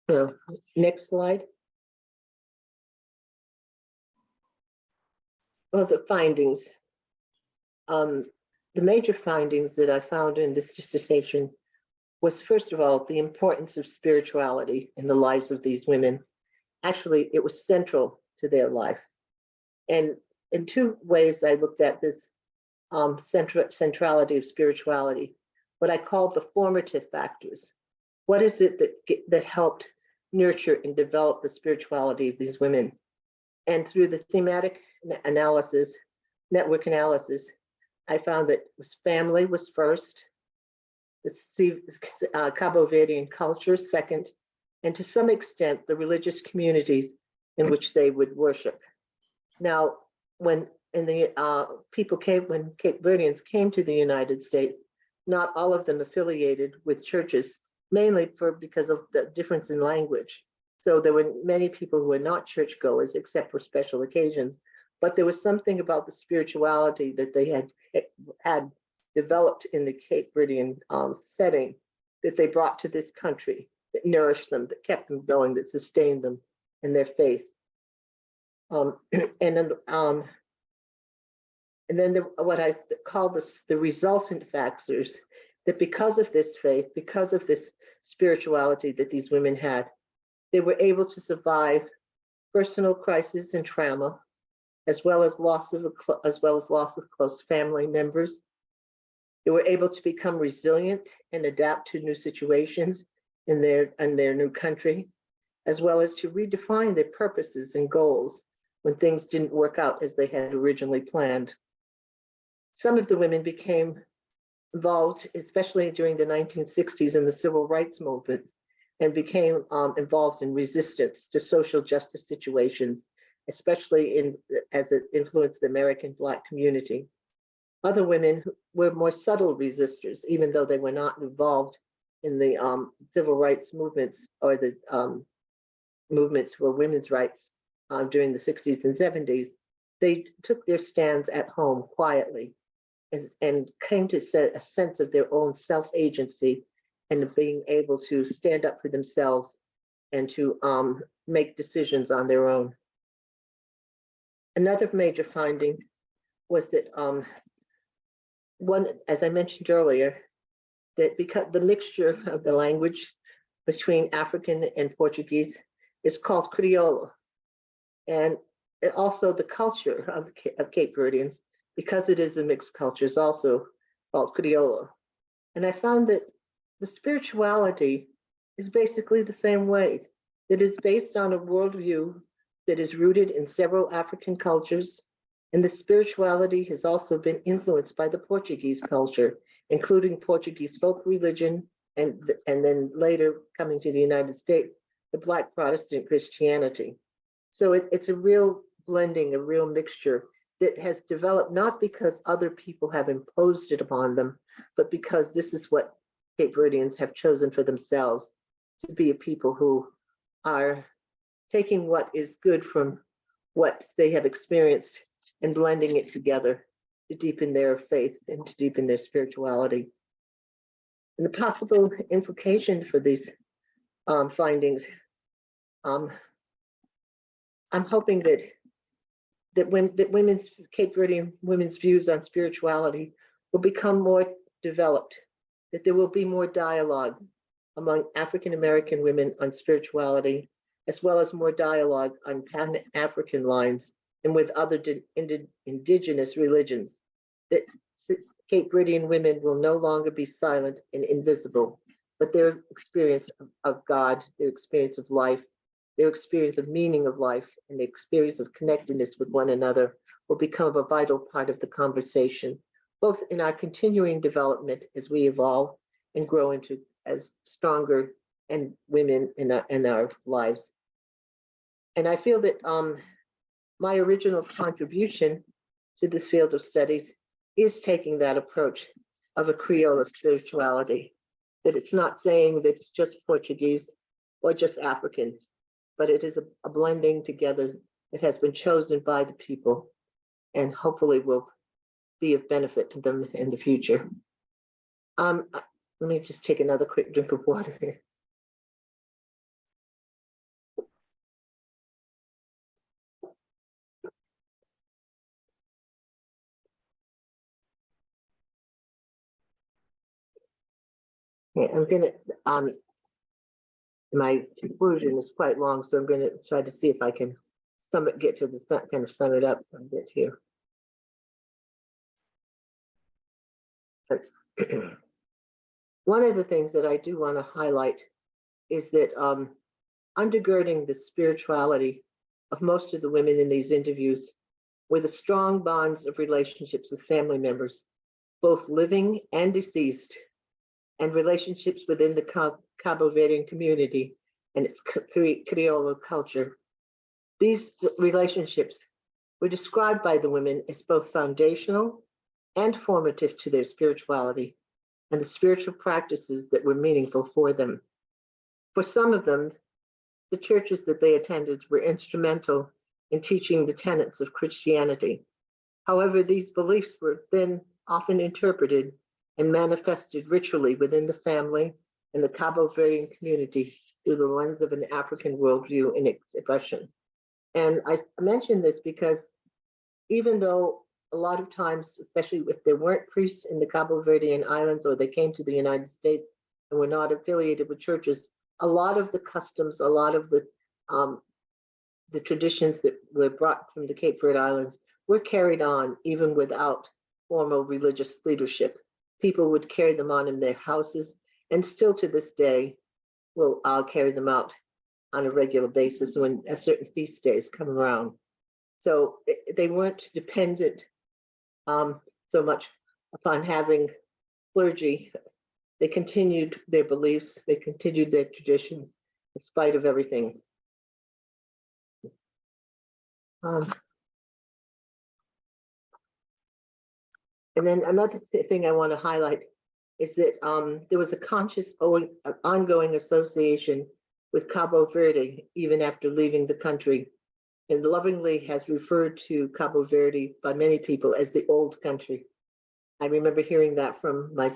Speaker 4: So, next slide. Well, the findings. The major findings that I found in this dissertation was, first of all, the importance of spirituality in the lives of these women. Actually, it was central to their life. And in 2 ways, I looked at this centrality of spirituality, what I call the formative factors. What is it that helped nurture and develop the spirituality of these women? And through the thematic analysis, network analysis, I found that family was first, the Cabo Verdean culture second, and to some extent, the religious communities in which they would worship. Now, when Cape Verdeans came to the United States, not all of them affiliated with churches, mainly because of the difference in language. So there were many people who were not churchgoers except for special occasions, but there was something about the spirituality that they had developed in the Cape Verdean setting that they brought to this country, that nourished them, that kept them going, that sustained them in their faith. And then what I call the resultant factors, that because of this faith, because of this spirituality that these women had, they were able to survive personal crisis and trauma, as well as loss of close family members. They were able to become resilient and adapt to new situations in their new country, as well as to redefine their purposes and goals when things didn't work out as they had originally planned. Some of the women became involved, especially during the 1960s in the civil rights movement, and became involved in resistance to social justice situations, especially as it influenced the American Black community. Other women were more subtle resistors, even though they were not involved in the civil rights movements or the movements for women's rights during the 60s and 70s. They took their stands at home quietly and came to set a sense of their own self-agency and being able to stand up for themselves and to make decisions on their own. Another major finding was that one, as I mentioned earlier, that because the mixture of the language between African and Portuguese is called Criollo. And also the culture of Cape Verdeans, because it is a mixed culture, is also called Criollo. And I found that the spirituality is basically the same way. It is based on a worldview that is rooted in several African cultures. And the spirituality has also been influenced by the Portuguese culture, including Portuguese folk religion, and then later coming to the United States, the Black Protestant Christianity. So it's a real blending, a real mixture that has developed not because other people have imposed it upon them, but because this is what Cape Verdeans have chosen for themselves, to be a people who are taking what is good from what they have experienced and blending it together to deepen their faith and to deepen their spirituality. And the possible implication for these findings, I'm hoping that women's Cape Verdean women's views on spirituality will become more developed, that there will be more dialogue among African American women on spirituality, as well as more dialogue on Pan-African lines and with other indigenous religions, that Cape Verdean women will no longer be silent and invisible, but their experience of God, their experience of life, their experience of meaning of life, and the experience of connectedness with one another will become a vital part of the conversation, both in our continuing development as we evolve and grow into as stronger and women in our lives. And I feel that my original contribution to this field of studies is taking that approach of a Creole spirituality, that it's not saying that it's just Portuguese or just African, but it is a blending together that has been chosen by the people and hopefully will be of benefit to them in the future. Let me just take another quick drink of water here. Okay, I'm gonna, my conclusion is quite long, so I'm gonna try to see if I can get to the kind of sum it up a bit here. One of the things that I do want to highlight is that undergirding the spirituality of most of the women in these interviews were the strong bonds of relationships with family members, both living and deceased, and relationships within the Cabo Verdean community and its Criollo culture. These relationships were described by the women as both foundational and formative to their spirituality and the spiritual practices that were meaningful for them. For some of them, the churches that they attended were instrumental in teaching the tenets of Christianity. However, these beliefs were then often interpreted and manifested ritually within the family and the Cabo Verdean community through the lens of an African worldview and expression. And I mention this because even though a lot of times, especially if there weren't priests in the Cabo Verdean Islands or they came to the United States and were not affiliated with churches, a lot of the customs, a lot of the traditions that were brought from the Cape Verde Islands were carried on even without formal religious leadership. People would carry them on in their houses, and still to this day will carry them out on a regular basis when certain feast days come around. So they weren't dependent so much upon having clergy, they continued their beliefs, they continued their tradition in spite of everything. And then another thing I want to highlight is that there was a conscious ongoing association with Cabo Verde even after leaving the country, and lovingly has referred to Cabo Verde by many people as the old country. I remember hearing that from my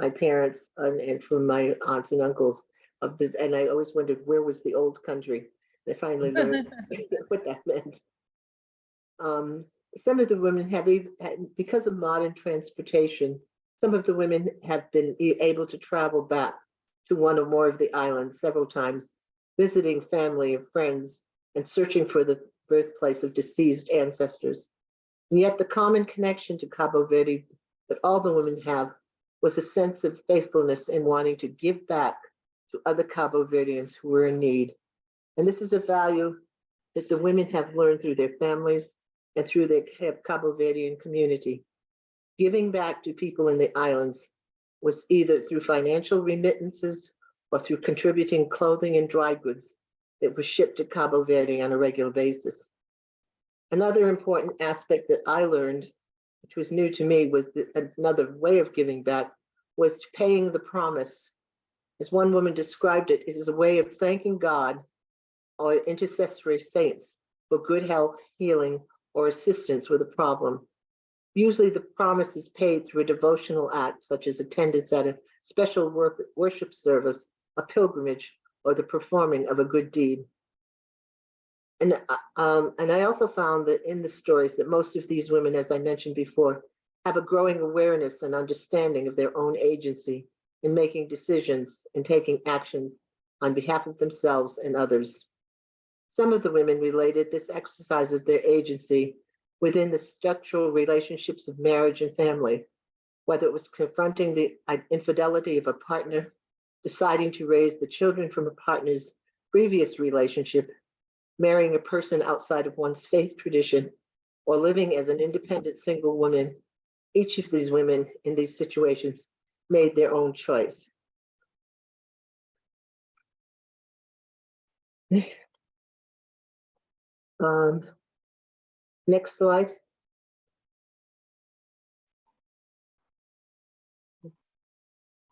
Speaker 4: parents and from my aunts and uncles and I always wondered where was the old country. I finally learned what that meant. Some of the women have, because of modern transportation, some of the women have been able to travel back to one or more of the islands several times, visiting family and friends and searching for the birthplace of deceased ancestors. And yet the common connection to Cabo Verde that all the women have was a sense of faithfulness in wanting to give back to other Cabo Verdeans who were in need. And this is a value that the women have learned through their families and through their Cabo Verdean community. Giving back to people in the islands was either through financial remittances or through contributing clothing and dry goods that were shipped to Cabo Verde on a regular basis. Another important aspect that I learned, which was new to me, was that another way of giving back was paying the promise. As one woman described it, it is a way of thanking God or intercessory saints for good health, healing, or assistance with a problem. Usually the promise is paid through a devotional act, such as attendance at a special worship service, a pilgrimage, or the performing of a good deed. And I also found that in the stories that most of these women, as I mentioned before, have a growing awareness and understanding of their own agency in making decisions and taking actions on behalf of themselves and others. Some of the women related this exercise of their agency within the structural relationships of marriage and family, whether it was confronting the infidelity of a partner, deciding to raise the children from a partner's previous relationship, marrying a person outside of one's faith tradition, or living as an independent single woman. Each of these women in these situations made their own choice. Next slide.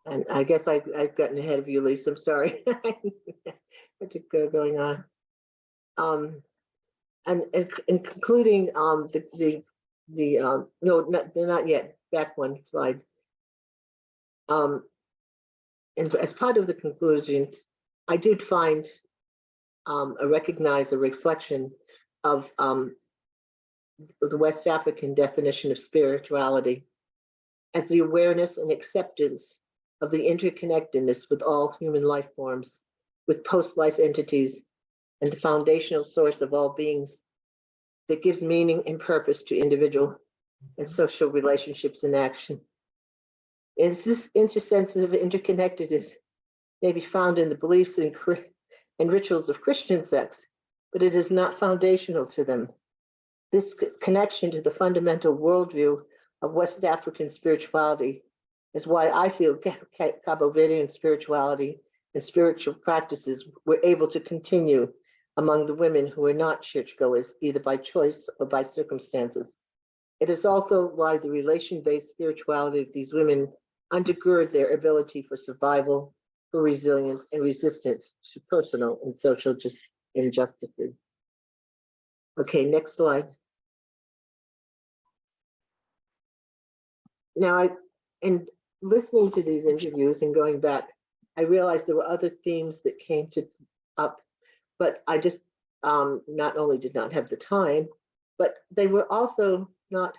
Speaker 4: And I guess I've gotten ahead of you, Lisa. I'm sorry. What is going on? And in concluding, no, not yet. Back one slide. And as part of the conclusions, I did find recognize a reflection of the West African definition of spirituality as the awareness and acceptance of the interconnectedness with all human life forms, with post-life entities, and the foundational source of all beings that gives meaning and purpose to individual and social relationships in action. And this intersense of interconnectedness may be found in the beliefs and rituals of Christian sects, but it is not foundational to them. This connection to the fundamental worldview of West African spirituality is why I feel Cabo Verdean spirituality and spiritual practices were able to continue among the women who are not churchgoers, either by choice or by circumstances. It is also why the relation-based spirituality of these women undergird their ability for survival, for resilience, and resistance to personal and social injustices. Okay, next slide. Now, in listening to these interviews and going back, I realized there were other themes that came up, but I just not only did not have the time, but they were also not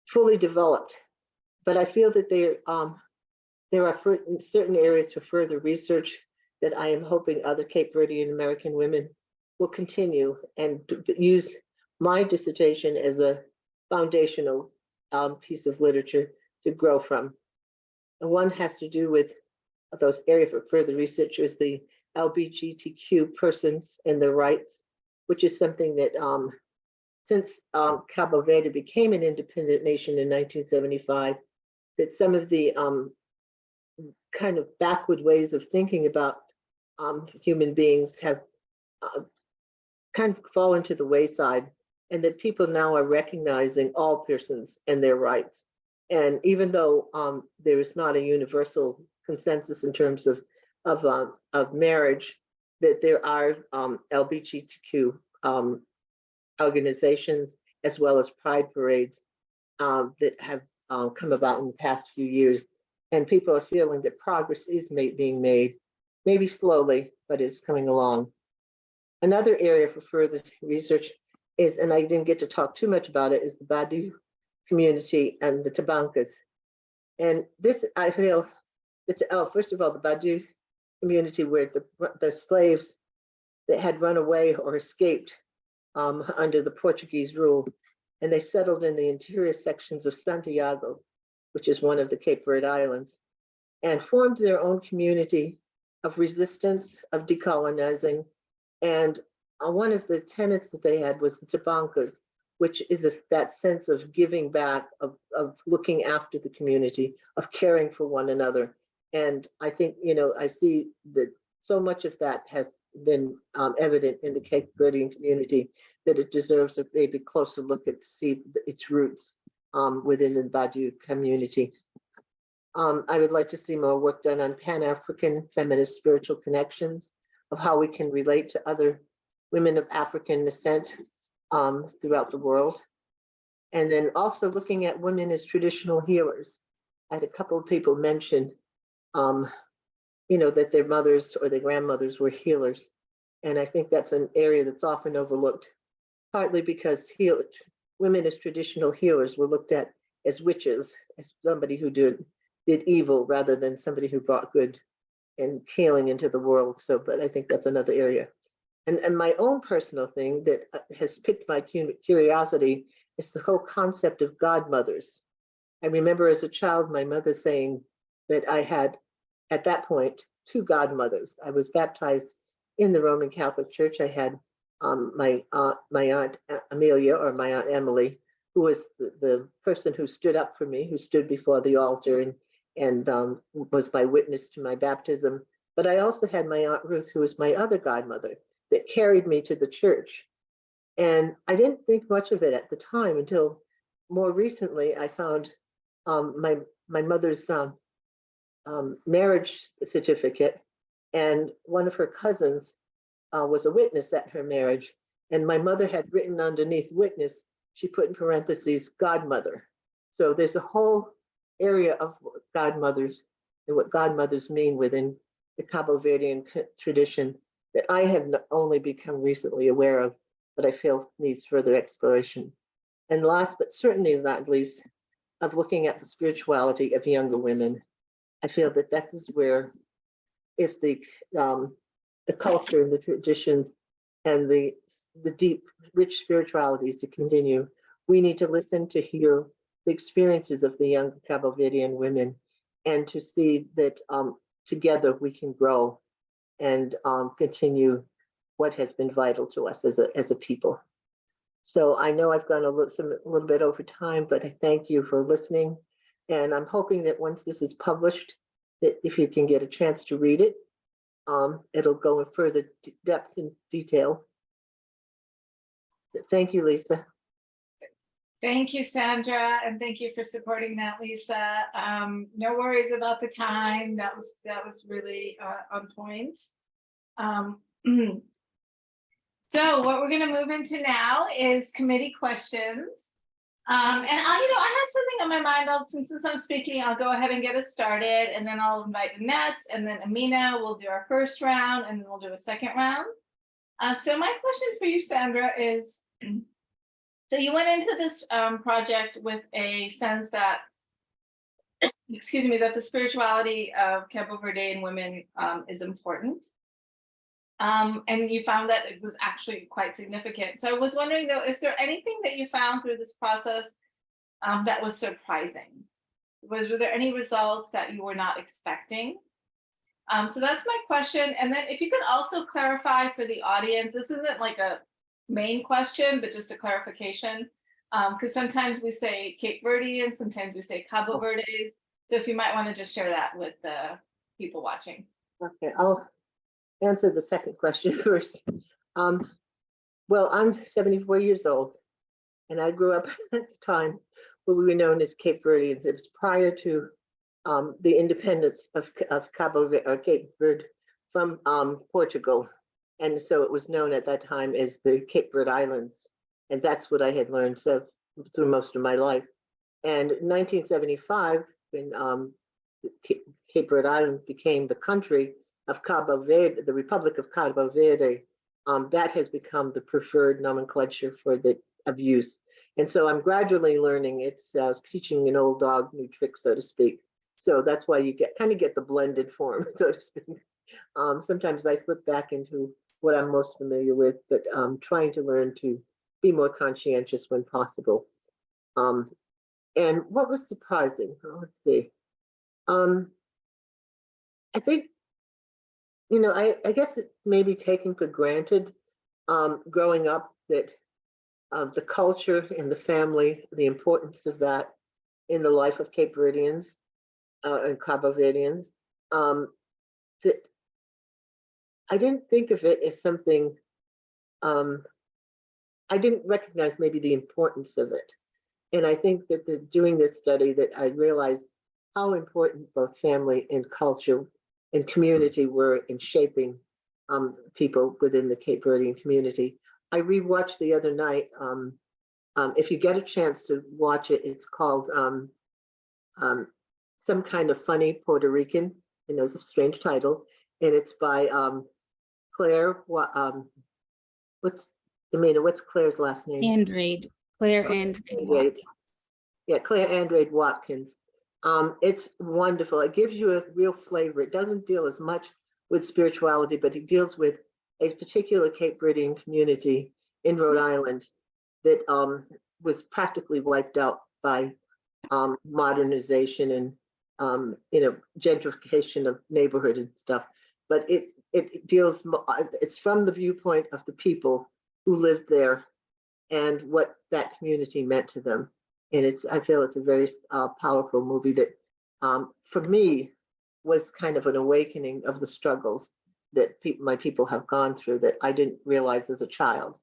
Speaker 4: fully developed. But I feel that there are certain areas for further research that I am hoping other Cape Verdean American women will continue and use my dissertation as a foundational piece of literature to grow from. And one has to do with those areas for further research is the LGBTQ persons and their rights, which is something that since Cabo Verde became an independent nation in 1975, that some of the kind of backward ways of thinking about human beings have kind of fallen to the wayside, and that people now are recognizing all persons and their rights. And even though there is not a universal consensus in terms of marriage, that there are LGBTQ organizations as well as pride parades that have come about in the past few years. And people are feeling that progress is being made, maybe slowly, but it's coming along. Another area for further research is, and I didn't get to talk too much about it, is the Badu community and the Tabancas. And this, I feel, first of all, the Badu community were the slaves that had run away or escaped under the Portuguese rule, and they settled in the interior sections of Santiago, which is one of the Cape Verde Islands, and formed their own community of resistance, of decolonizing. And one of the tenets that they had was the Tabancas, which is that sense of giving back, of looking after the community, of caring for one another. And I think, I see that so much of that has been evident in the Cape Verdean community that it deserves a maybe closer look at see its roots within the Badu community. I would like to see more work done on Pan-African feminist spiritual connections, of how we can relate to other women of African descent throughout the world. And then also looking at women as traditional healers. I had a couple of people mention, that their mothers or their grandmothers were healers. And I think that's an area that's often overlooked, partly because women as traditional healers were looked at as witches, as somebody who did evil rather than somebody who brought good and healing into the world. So, but I think that's another area. And my own personal thing that has piqued my curiosity is the whole concept of godmothers. I remember as a child, my mother saying that I had, at that point, 2 godmothers. I was baptized in the Roman Catholic Church. I had my aunt Amelia, or my aunt Emily, who was the person who stood up for me, who stood before the altar and was my witness to my baptism. But I also had my Aunt Ruth, who was my other godmother, that carried me to the church. And I didn't think much of it at the time until more recently I found my mother's marriage certificate, and one of her cousins was a witness at her marriage. And my mother had written underneath witness, she put in parentheses, godmother. So there's a whole area of godmothers and what godmothers mean within the Cabo Verdean tradition that I have only become recently aware of, but I feel needs further exploration. And last, but certainly not least, of looking at the spirituality of younger women. I feel that that is where, if the culture and the traditions and the deep, rich spiritualities to continue, we need to listen to hear the experiences of the young Cabo Verdean women, and to see that together we can grow and continue what has been vital to us as a people. So I know I've gone a little bit over time, but I thank you for listening. And I'm hoping that once this is published, that if you can get a chance to read it, it'll go in further depth and detail. Thank you, Lisa.
Speaker 1: Thank you, Sandra, and thank you for supporting that, Lisa. No worries about the time. That was really on point. So what we're going to move into now is committee questions. And I have something on my mind. Since I'm speaking, I'll go ahead and get us started, and then I'll invite Annette, and then Amina will do our first round, and then we'll do a second round. So my question for you, Sandra, is, so you went into this project with a sense that, excuse me, that the spirituality of Cabo Verdean women is important. And you found that it was actually quite significant. So I was wondering, though, is there anything that you found through this process that was surprising? Were there any results that you were not expecting? So that's my question. And then if you could also clarify for the audience, this isn't like a main question, but just a clarification, because sometimes we say Cape Verdean, sometimes we say Cabo Verdes. So if you might want to just share that with the people watching.
Speaker 4: Okay, I'll answer the second question first. Well, I'm 74 years old, and I grew up at the time when we were known as Cape Verdeans. It was prior to the independence of Cabo Verde, or Cape Verde from Portugal. And so it was known at that time as the Cape Verde Islands. And that's what I had learned through most of my life. And in 1975, when Cape Verde Islands became the country of Cabo Verde, the Republic of Cabo Verde, that has become the preferred nomenclature for of use. And so I'm gradually learning. It's teaching an old dog new tricks, so to speak. So that's why you kind of get the blended form, so to speak. Sometimes I slip back into what I'm most familiar with, but trying to learn to be more conscientious when possible. And what was surprising? Let's see. I think, I guess it may be taken for granted growing up that the culture and the family, the importance of that in the life of Cape Verdeans and Cabo Verdeans, that I didn't think of it as something, I didn't recognize maybe the importance of it. And I think that doing this study that I realized how important both family and culture and community were in shaping people within the Cape Verdean community. I rewatched the other night. If you get a chance to watch it, it's called Some Kind of Funny Puerto Rican. It knows a strange title, and it's by Claire. What's Claire's last name?
Speaker 3: Andrade, Claire Andrade.
Speaker 4: Yeah, Claire Andrade Watkins. It's wonderful. It gives you a real flavor. It doesn't deal as much with spirituality, but it deals with a particular Cape Verdean community in Rhode Island that was practically wiped out by modernization and gentrification of neighborhood and stuff. But it deals. It's from the viewpoint of the people who lived there and what that community meant to them. And I feel it's a very powerful movie that, for me, was kind of an awakening of the struggles that my people have gone through that I didn't realize as a child.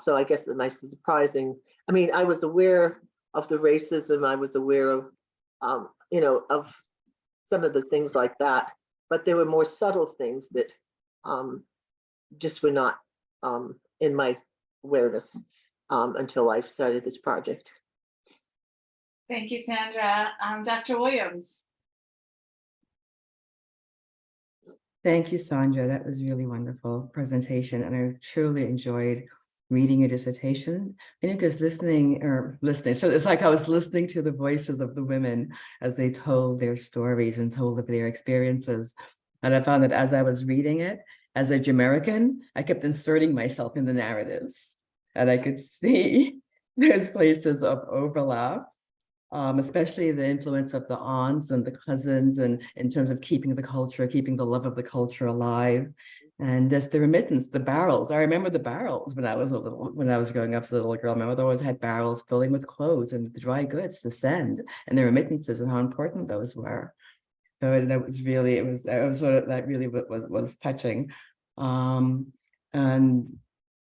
Speaker 4: So I guess the most surprising, I was aware of the racism, I was aware of, of some of the things like that, but there were more subtle things that just were not in my awareness until I started this project.
Speaker 1: Thank you, Sandra. Dr. Williams.
Speaker 2: Thank you, Sandra. That was really wonderful presentation, and I truly enjoyed reading your dissertation. I think because listening, so it's like I was listening to the voices of the women as they told their stories and told of their experiences. And I found that as I was reading it, as a Jamaican, I kept inserting myself in the narratives, and I could see there's places of overlap. Especially the influence of the aunts and the cousins, and in terms of keeping the culture, keeping the love of the culture alive, and just the remittance, the barrels. I remember the barrels when I was growing up as a little girl. My mother always had barrels filling with clothes and dry goods to send, and the remittances and how important those were. So it was sort of, that really was touching. And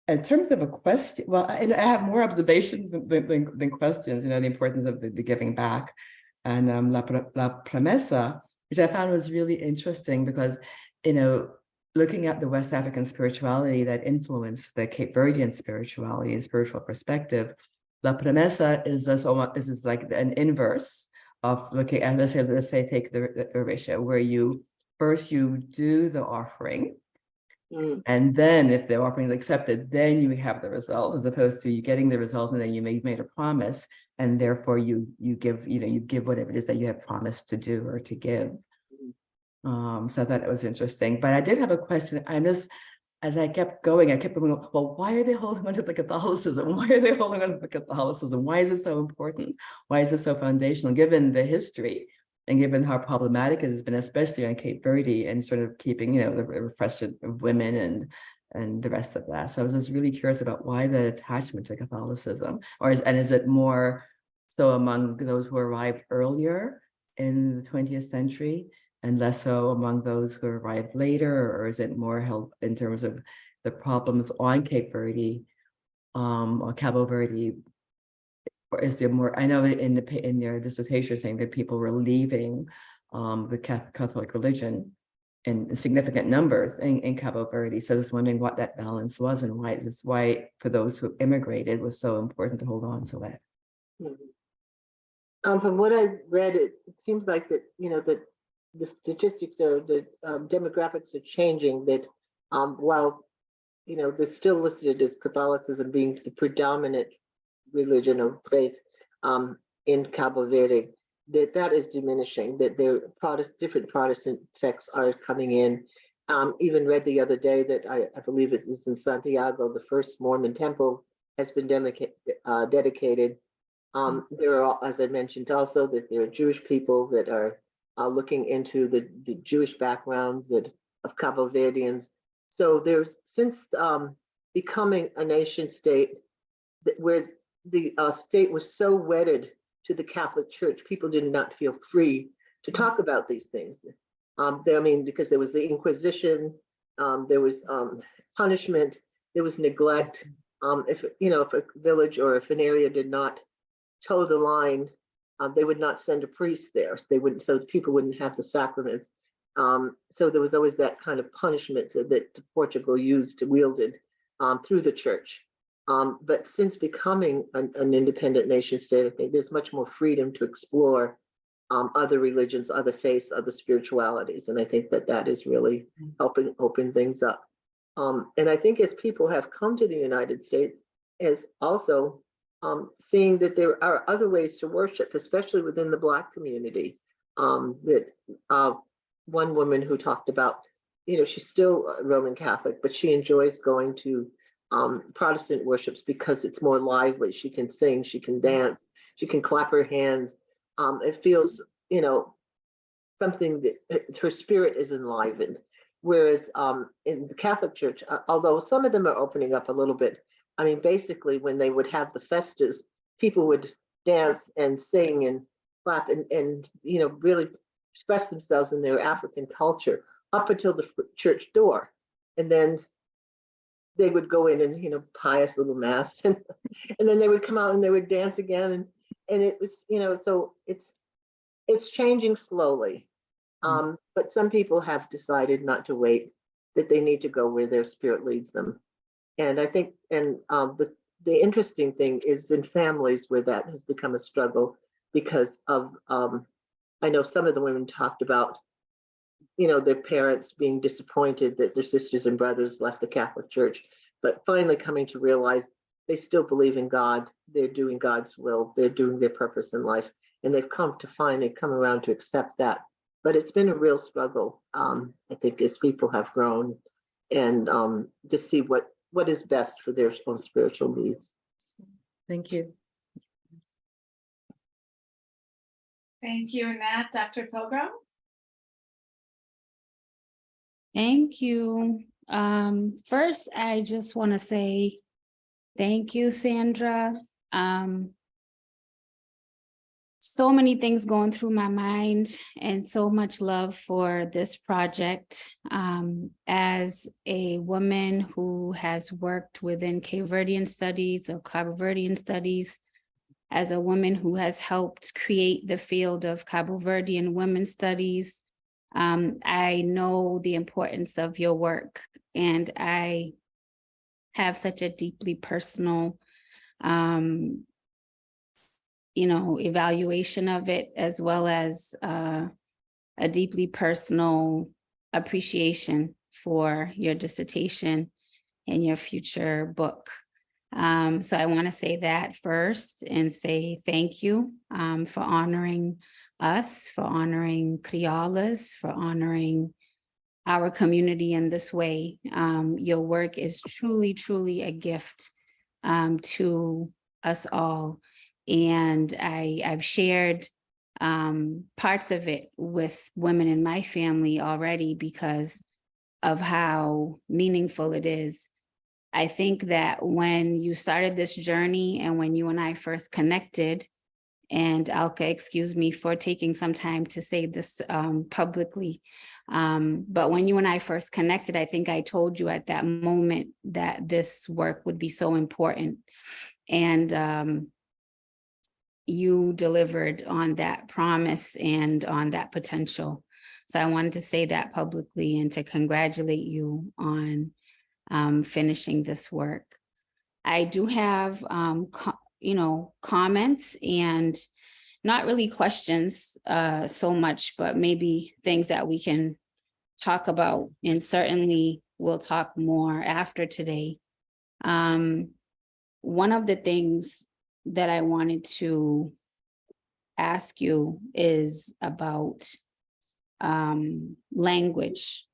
Speaker 2: in terms of a question, well, I have more observations than questions, the importance of the giving back. And La Promesa, which I found was really interesting because, looking at the West African spirituality that influenced the Cape Verdean spirituality and spiritual perspective, La Promesa is like an inverse of looking at, let's say take the ratio where you do the offering. And then if the offering is accepted, then you have the result, as opposed to you getting the result and then you made a promise, and therefore you give whatever it is that you have promised to do or to give. So I thought it was interesting. But I did have a question. As I kept going, well, why are they holding on to the Catholicism? Why are they holding on to the Catholicism? Why is it so important? Why is it so foundational, given the history? And given how problematic it has been, especially on Cape Verde, and sort of keeping, the repression of women and the rest of that. So I was just really curious about why the attachment to Catholicism, is it more so among those who arrived earlier in the 20th century and less so among those who arrived later, or is it more held in terms of the problems on Cape Verde or Cabo Verde? Or is there more? I know in their dissertation saying that people were leaving the Catholic religion in significant numbers in Cabo Verde. So I was wondering what that balance was and why for those who immigrated was so important to hold on to that.
Speaker 4: From what I read, it seems like that, that the statistics or the demographics are changing, that while, they're still listed as Catholicism being the predominant religion or faith in Cabo Verde, that is diminishing, that different Protestant sects are coming in. Even read the other day that I believe it is in Santiago, the first Mormon temple has been dedicated. There are, as I mentioned also, that there are Jewish people that are looking into the Jewish backgrounds of Cabo Verdeans. So there's, since becoming a nation state, where the state was so wedded to the Catholic Church, people did not feel free to talk about these things. Because there was the Inquisition, there was punishment, there was neglect. If a village or if an area did not toe the line, they would not send a priest there. They wouldn't, so people wouldn't have the sacraments. So there was always that kind of punishment that Portugal wielded through the church. But since becoming an independent nation state, I think there's much more freedom to explore other religions, other faiths, other spiritualities. And I think that is really helping open things up. And I think as people have come to the United States, as also seeing that there are other ways to worship, especially within the Black community. That one woman who talked about, she's still a Roman Catholic, but she enjoys going to Protestant worships because it's more lively. She can sing, she can dance, she can clap her hands. It feels, something that her spirit is enlivened. Whereas in the Catholic Church, although some of them are opening up a little bit, basically when they would have the festas, people would dance and sing and clap and really express themselves in their African culture up until the church door. And then they would go in and, pious little mass, and then they would come out and they would dance again. And it was, so it's changing slowly. But some people have decided not to wait, that they need to go where their spirit leads them. And I think, the interesting thing is in families where that has become a struggle because of, I know some of the women talked about, their parents being disappointed that their sisters and brothers left the Catholic Church, but finally coming to realize they still believe in God, they're doing God's will, they're doing their purpose in life, and they've come around to accept that. But it's been a real struggle, I think, as people have grown and to see what is best for their own spiritual needs.
Speaker 2: Thank you.
Speaker 1: Thank you, Annette. Dr. Pilgrim?
Speaker 3: Thank you. First, I just want to say thank you, Sandra. So many things going through my mind and so much love for this project. As a woman who has worked within Cape Verdean studies or Cabo Verdean studies, as a woman who has helped create the field of Cabo Verdean women's studies, I know the importance of your work, and I have such a deeply personal evaluation of it, as well as a deeply personal appreciation for your dissertation and your future book. So I want to say that first and say thank you for honoring us, for honoring Criollas, for honoring our community in this way. Your work is truly, truly a gift to us all. And I've shared parts of it with women in my family already because of how meaningful it is. I think that when you started this journey and when you and I first connected, And Alka, excuse me for taking some time to say this publicly. But when you and I first connected, I think I told you at that moment that this work would be so important. And you delivered on that promise and on that potential. So I wanted to say that publicly and to congratulate you on finishing this work. I do have, comments and not really questions so much, but maybe things that we can talk about, and certainly we'll talk more after today. One of the things that I wanted to ask you is about language.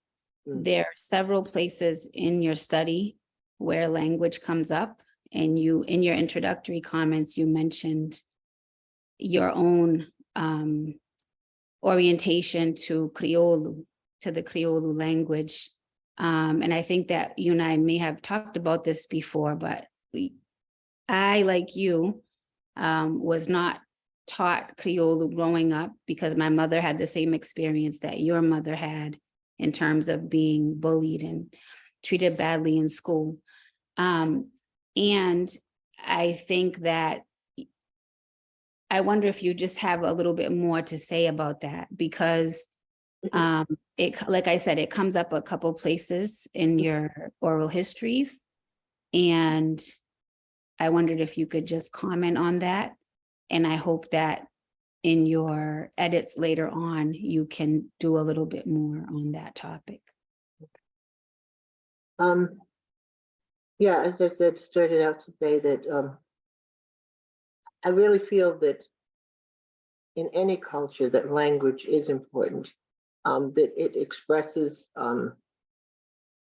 Speaker 3: There are several places in your study where language comes up, and you, in your introductory comments, you mentioned your own orientation to Criollo, to the Criollo language. And I think that you and I may have talked about this before, but I, like you, was not taught Criollo growing up because my mother had the same experience that your mother had in terms of being bullied and treated badly in school. And I think that I wonder if you just have a little bit more to say about that, because it, like I said, it comes up a couple places in your oral histories. And I wondered if you could just comment on that. And I hope that in your edits later on, you can do a little bit more on that topic.
Speaker 4: Yeah, as I said, started out to say that I really feel that in any culture that language is important, that it expresses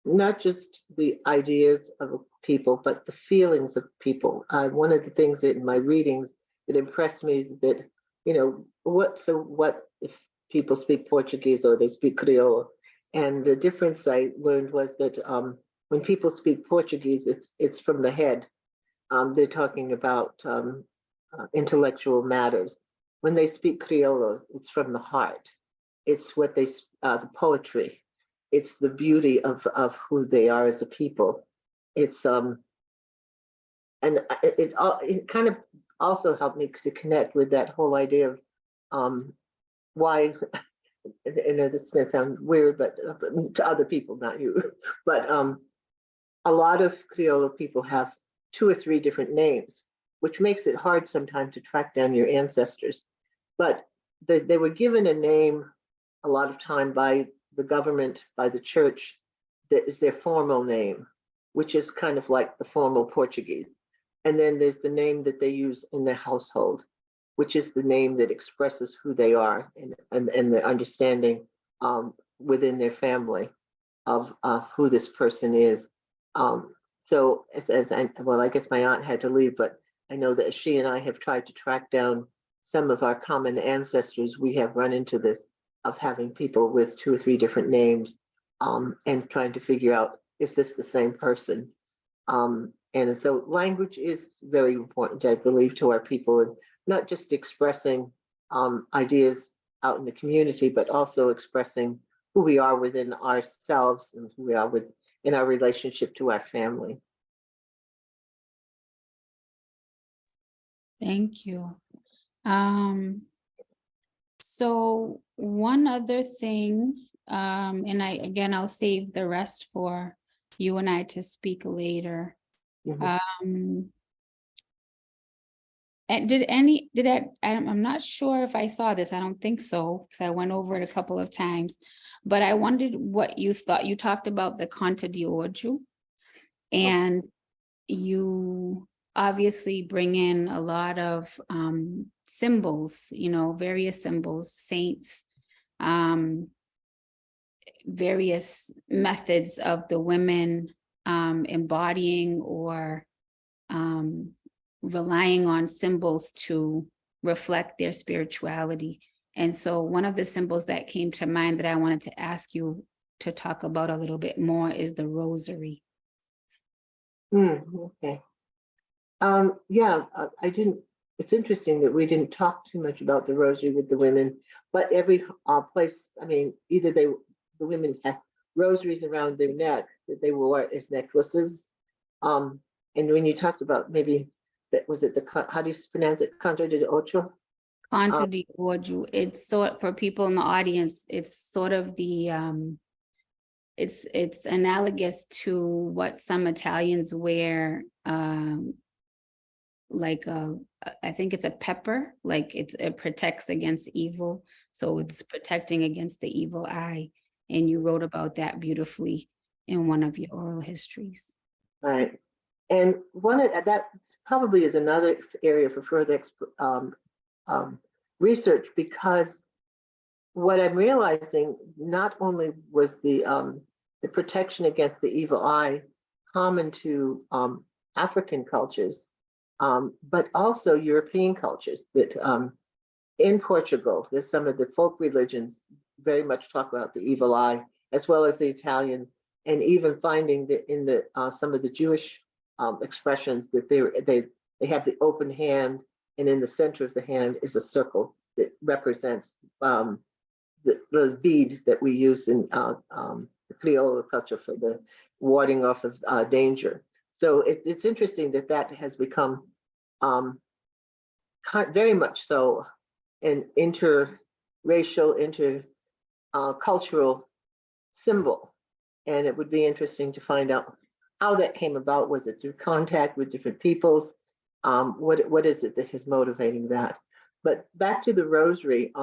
Speaker 4: not just the ideas of people, but the feelings of people. One of the things that in my readings that impressed me is that, what if people speak Portuguese or they speak Creole? And the difference I learned was that when people speak Portuguese, it's from the head. They're talking about intellectual matters. When they speak Criollo, it's from the heart. It's what they, the poetry. It's the beauty of who they are as a people. It's and it kind of also helped me to connect with that whole idea of why. This is gonna sound weird, but to other people, not you. But a lot of Criollo people have 2 or 3 different names, which makes it hard sometimes to track down your ancestors. But they were given a name a lot of time by the government, by the church, that is their formal name, which is kind of like the formal Portuguese. And then there's the name that they use in their household, which is the name that expresses who they are and the understanding within their family of who this person is. So I guess my aunt had to leave, but I know that she and I have tried to track down some of our common ancestors. We have run into this of having people with 2 or 3 different names and trying to figure out, is this the same person? And so language is very important, I believe, to our people, and not just expressing ideas out in the community, but also expressing who we are within ourselves and who we are in our relationship to our family.
Speaker 3: Thank you. So one other thing, and I'll save the rest for you and I to speak later. And I'm not sure if I saw this. I don't think so, because I went over it a couple of times, but I wondered what you thought. You talked about the Conta de Ojo, and you obviously bring in a lot of symbols, various symbols, saints, various methods of the women embodying or relying on symbols to reflect their spirituality. And so one of the symbols that came to mind that I wanted to ask you to talk about a little bit more is the rosary.
Speaker 4: Okay. Yeah, I didn't it's interesting that we didn't talk too much about the rosary with the women, but every place, I mean, either the women had rosaries around their neck that they wore as necklaces. And when you talked about maybe that, was it how do you pronounce it? Canto de Ocho?
Speaker 3: Canto de Ojo. It's sort, for people in the audience, it's sort of the it's analogous to what some Italians wear, like I think it's a pepper, like it protects against evil. So it's protecting against the evil eye. And you wrote about that beautifully in one of your oral histories.
Speaker 4: Right. And one of that probably is another area for further research, because what I'm realizing, not only was the protection against the evil eye common to African cultures, but also European cultures, that in Portugal, there's some of the folk religions very much talk about the evil eye, as well as the Italians, and even finding that in the some of the Jewish expressions that they have the open hand, and in the center of the hand is a circle that represents the bead that we use in the Creole culture for the warding off of danger. So it's interesting that that has become very much so an interracial, intercultural symbol. And it would be interesting to find out how that came about. Was it through contact with different peoples? What is it that is motivating that? But back to the rosary,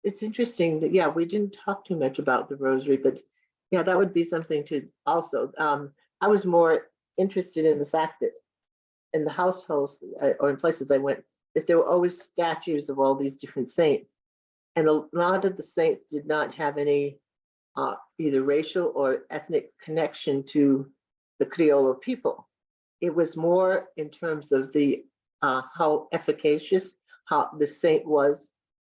Speaker 4: it's interesting that, yeah, we didn't talk too much about the rosary, but yeah, that would be something to also, I was more interested in the fact that in the households or in places I went, that there were always statues of all these different saints. And a lot of the saints did not have any either racial or ethnic connection to the Creole people. It was more in terms of the how efficacious how the saint was,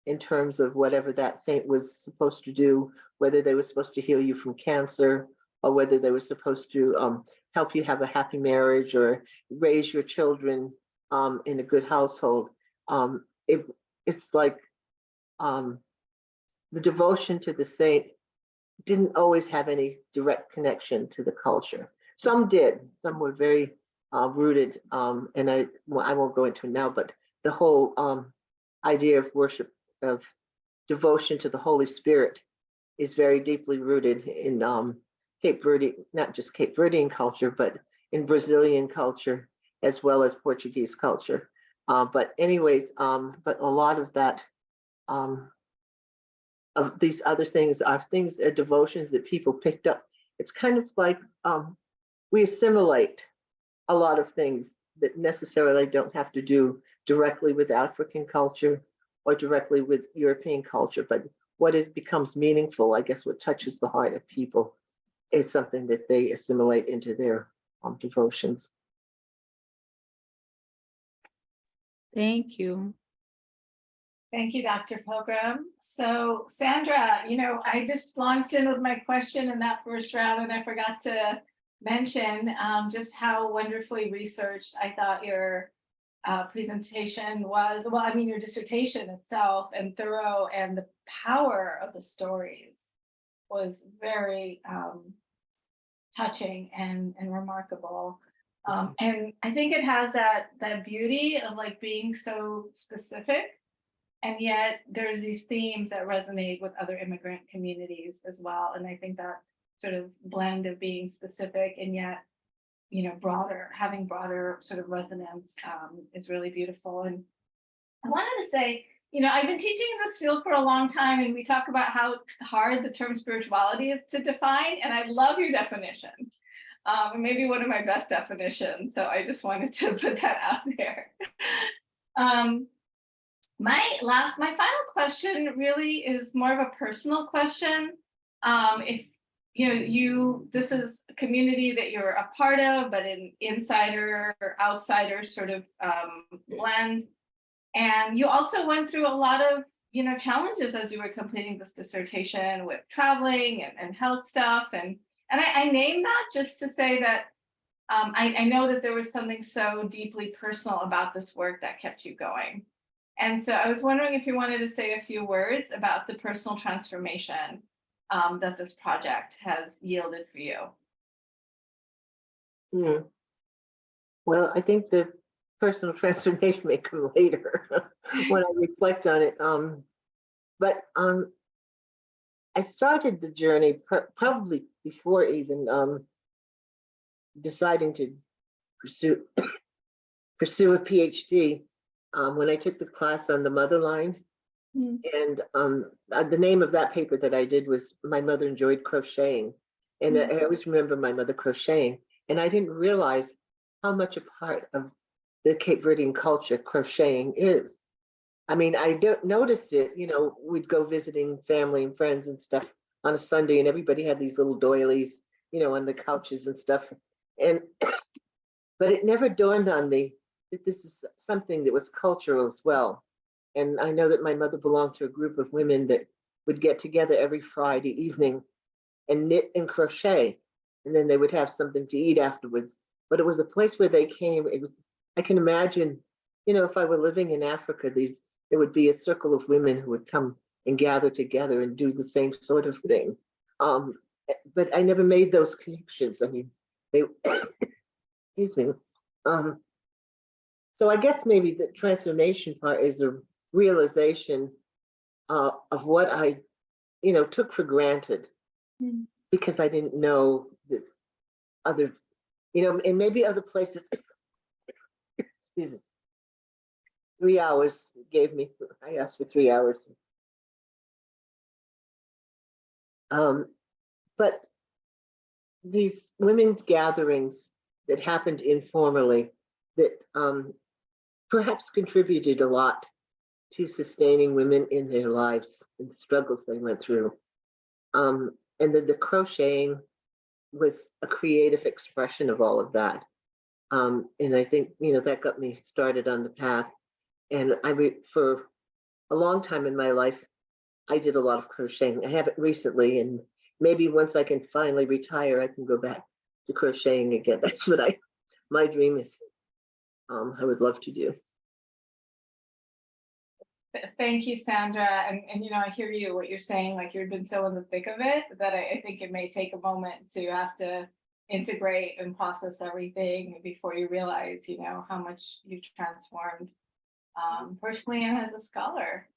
Speaker 4: in terms of whatever that saint was supposed to do, whether they were supposed to heal you from cancer, or whether they were supposed to help you have a happy marriage or raise your children in a good household. It's like the devotion to the saint didn't always have any direct connection to the culture. Some did, some were very rooted, and I won't go into it now, but the whole idea of worship, of devotion to the Holy Spirit, is very deeply rooted in Cape Verde, not just Cape Verdean culture, but in Brazilian culture, as well as Portuguese culture. But anyways, but a lot of that, of these other things are things, devotions that people picked up. It's kind of like we assimilate a lot of things that necessarily don't have to do directly with African culture or directly with European culture, but what becomes meaningful, I guess what touches the heart of people, is something that they assimilate into their devotions.
Speaker 3: Thank you.
Speaker 1: Thank you, Dr. Pilgrim. So Sandra, I just launched in with my question in that first round, and I forgot to mention just how wonderfully researched I thought your presentation was. Well, I mean, your dissertation itself, and thorough, and the power of the stories was very touching and remarkable. And I think it has that beauty of like being so specific, and yet there's these themes that resonate with other immigrant communities as well. And I think that sort of blend of being specific and yet, broader, having broader sort of resonance is really beautiful. And I wanted to say, I've been teaching in this field for a long time, and we talk about how hard the term spirituality is to define. And I love your definition. Maybe one of my best definitions. So I just wanted to put that out there. My final question really is more of a personal question. If this is a community that you're a part of, but an insider or outsider sort of blend. And you also went through a lot of, challenges as you were completing this dissertation with traveling and health stuff. And I name that just to say that I know that there was something so deeply personal about this work that kept you going. And so I was wondering if you wanted to say a few words about the personal transformation that this project has yielded for you.
Speaker 4: Hmm. Well, I think the personal transformation may come later when I reflect on it. But I started the journey probably before even deciding to pursue a PhD. When I took the class on the mother line, and the name of that paper that I did was "My Mother Enjoyed Crocheting," and I always remember my mother crocheting, and I didn't realize how much a part of the Cape Verdean culture crocheting is. I mean, I don't noticed it, we'd go visiting family and friends and stuff on a Sunday, and everybody had these little doilies, on the couches and stuff. And but it never dawned on me that this is something that was cultural as well. And I know that my mother belonged to a group of women that would get together every Friday evening and knit and crochet, and then they would have something to eat afterwards. But it was a place where they came. I can imagine, if I were living in Africa, there would be a circle of women who would come and gather together and do the same sort of thing. But I never made those connections. I mean, they, excuse me. So I guess maybe the transformation part is a realization of what I, took for granted because I didn't know that other, and maybe other places, excuse me, 3 hours gave me, I asked for 3 hours. But these women's gatherings that happened informally that perhaps contributed a lot to sustaining women in their lives and the struggles they went through. And then the crocheting was a creative expression of all of that. And I think, that got me started on the path. And for a long time in my life, I did a lot of crocheting. I haven't recently, and maybe once I can finally retire, I can go back to crocheting again. That's what my dream is. I would love to do.
Speaker 1: Thank you, Sandra. And I hear you, what you're saying, like you've been so in the thick of it that I think it may take a moment to have to integrate and process everything before you realize, how much you've transformed personally and as a scholar.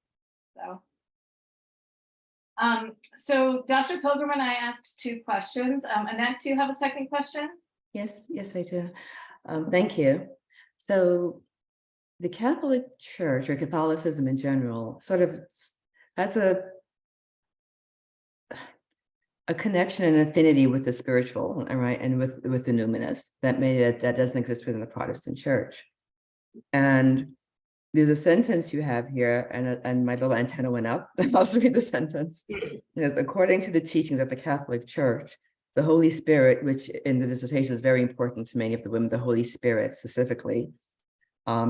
Speaker 1: So Dr. Pilgrim and I asked 2 questions. Annette, do you have a second question?
Speaker 2: Yes, I do. Thank you. So the Catholic Church, or Catholicism in general, sort of has a connection and affinity with the spiritual, right, and with the numinous that doesn't exist within the Protestant Church. And there's a sentence you have here, and my little antenna went up. I'll just read the sentence. It says, according to the teachings of the Catholic Church, the Holy Spirit, which in the dissertation is very important to many of the women, the Holy Spirit specifically,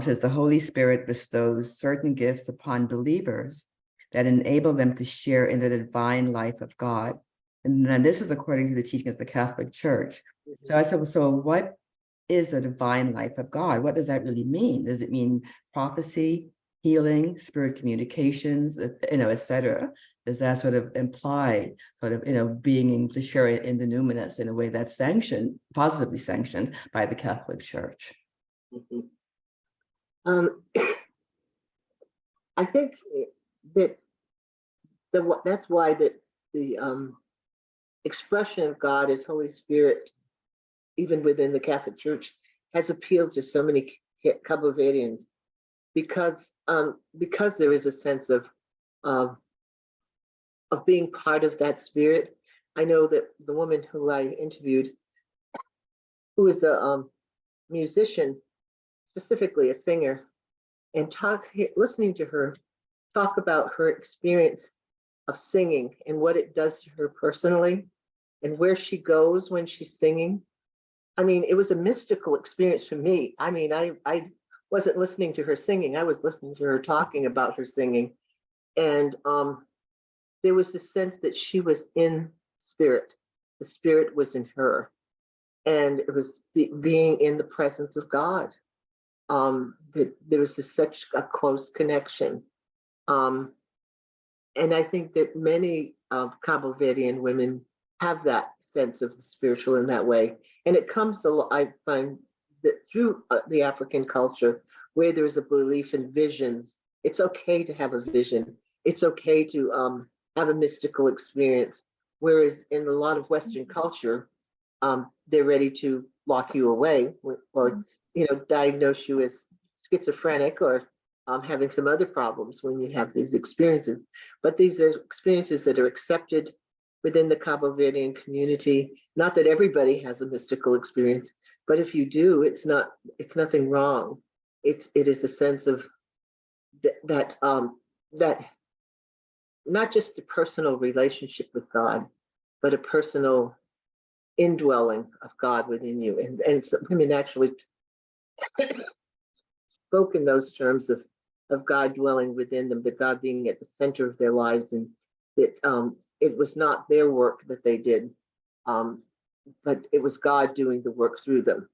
Speaker 2: says the Holy Spirit bestows certain gifts upon believers that enable them to share in the divine life of God. And then this is according to the teaching of the Catholic Church. So I said, so what is the divine life of God? What does that really mean? Does it mean prophecy, healing, spirit communications, etc.? Does that sort of imply being able to share in the numinous in a way that's positively sanctioned by the Catholic Church?
Speaker 4: Mm-hmm. I think that that's why the expression of God as Holy Spirit, even within the Catholic Church, has appealed to so many Cabo Verdeans, because there is a sense of being part of that spirit. I know that the woman who I interviewed, who is a musician, specifically a singer, and listening to her talk about her experience of singing and what it does to her personally and where she goes when she's singing. I mean, it was a mystical experience for me. I mean, I wasn't listening to her singing. I was listening to her talking about her singing. And there was the sense that she was in spirit. The spirit was in her. and it was being in the presence of God. That there was such a close connection. And I think that many of Cabo Verdean women have that sense of the spiritual in that way. And it comes, I find that through the African culture, where there's a belief in visions, it's okay to have a vision. It's okay to have a mystical experience. Whereas in a lot of Western culture, they're ready to lock you away or, diagnose you as schizophrenic or having some other problems when you have these experiences. But these are experiences that are accepted within the Cabo Verdean community. Not that everybody has a mystical experience, but if you do, it's nothing wrong. It is the sense of that not just a personal relationship with God, but a personal indwelling of God within you. And some women actually spoke in those terms of God dwelling within them, that God being at the center of their lives, and that it was not their work that they did, but it was God doing the work through them.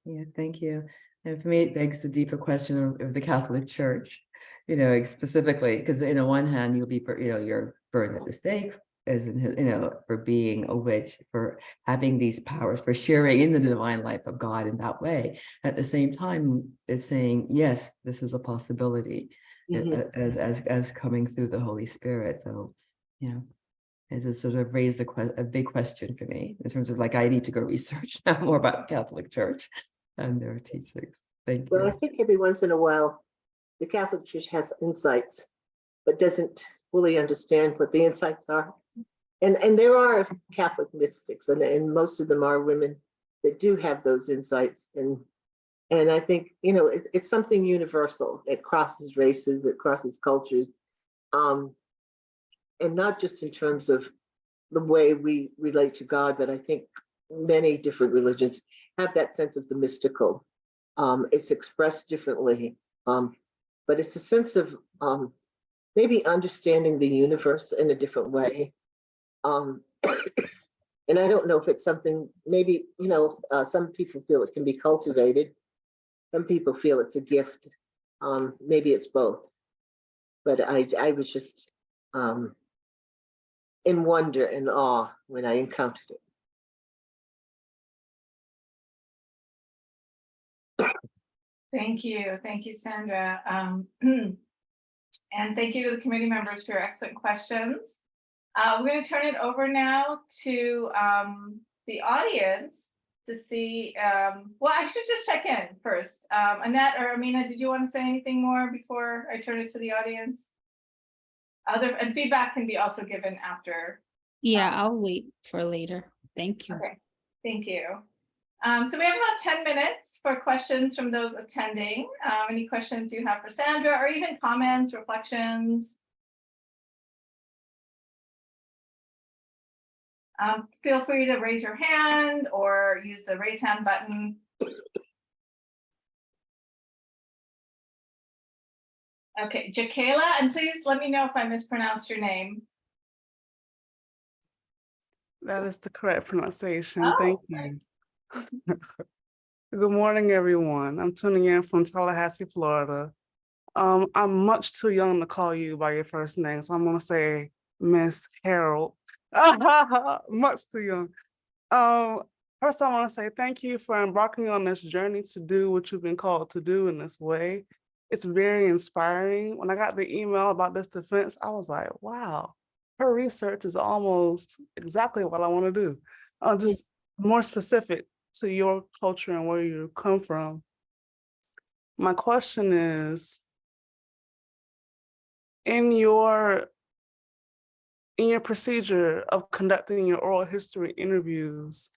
Speaker 2: Yeah, thank you. And for me, it begs the deeper question of the Catholic Church, specifically, because on one hand, you'll be, you're burned at the stake, as in, for being a witch, for having these powers, for sharing in the divine life of God in that way. At the same time, it's saying, yes, this is a possibility as coming through the Holy Spirit. So, it sort of raised a big question for me in terms of I need to go research now more about the Catholic Church and their teachings. Thank you.
Speaker 4: Well, I think every once in a while, the Catholic Church has insights, but doesn't fully understand what the insights are. And there are Catholic mystics, and most of them are women that do have those insights. And I think, it's something universal. It crosses races, it crosses cultures. And not just in terms of the way we relate to God, but I think many different religions have that sense of the mystical. It's expressed differently, but it's a sense of maybe understanding the universe in a different way. And I don't know if it's something, maybe, some people feel it can be cultivated. Some people feel it's a gift. Maybe it's both. But I was just in wonder and awe when I encountered it.
Speaker 1: Thank you, Sandra. And thank you to the committee members for your excellent questions. We're going to turn it over now to the audience to see, well, I should just check in first. Annette or Amina, did you want to say anything more before I turn it to the audience? And feedback can be also given after.
Speaker 3: Yeah, I'll wait for later. Thank you.
Speaker 1: Okay, thank you. So we have about 10 minutes for questions from those attending. Any questions you have for Sandra, or even comments, reflections? Feel free to raise your hand or use the raise hand button. Okay, Jakayla, and please let me know if I mispronounced your name.
Speaker 5: That is the correct pronunciation.
Speaker 1: Oh,
Speaker 5: Thank you. Good morning, everyone. I'm tuning in from Tallahassee, Florida. I'm much too young to call you by your first name, so I'm going to say Miss Hareld. Much too young. First, I want to say thank you for embarking on this journey to do what you've been called to do in this way. It's very inspiring. When I got the email about this defense, I was like, wow, her research is almost exactly what I want to do. Just more specific to your culture and where you come from. My question is, in your procedure of conducting your oral history interviews,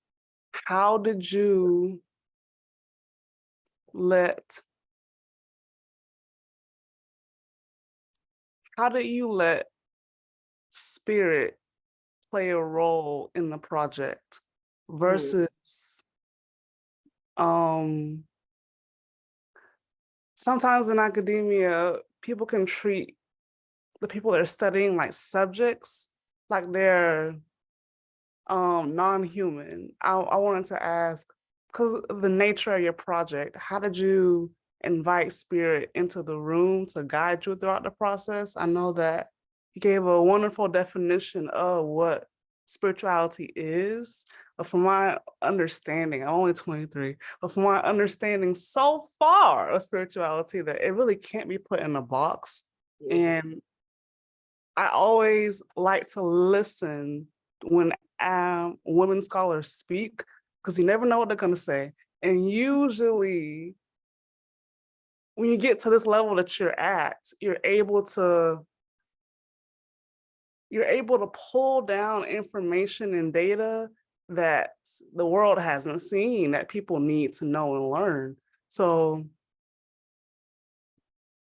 Speaker 5: how did you let spirit play a role in the project versus sometimes in academia, people can treat the people they're studying like subjects, like they're non-human. I wanted to ask, because of the nature of your project, how did you invite spirit into the room to guide you throughout the process? I know that you gave a wonderful definition of what spirituality is, but from my understanding, I'm only 23, but from my understanding so far of spirituality, that it really can't be put in a box. And I always like to listen when women scholars speak, because you never know what they're going to say. And usually when you get to this level that you're at, you're able to pull down information and data that the world hasn't seen, that people need to know and learn. So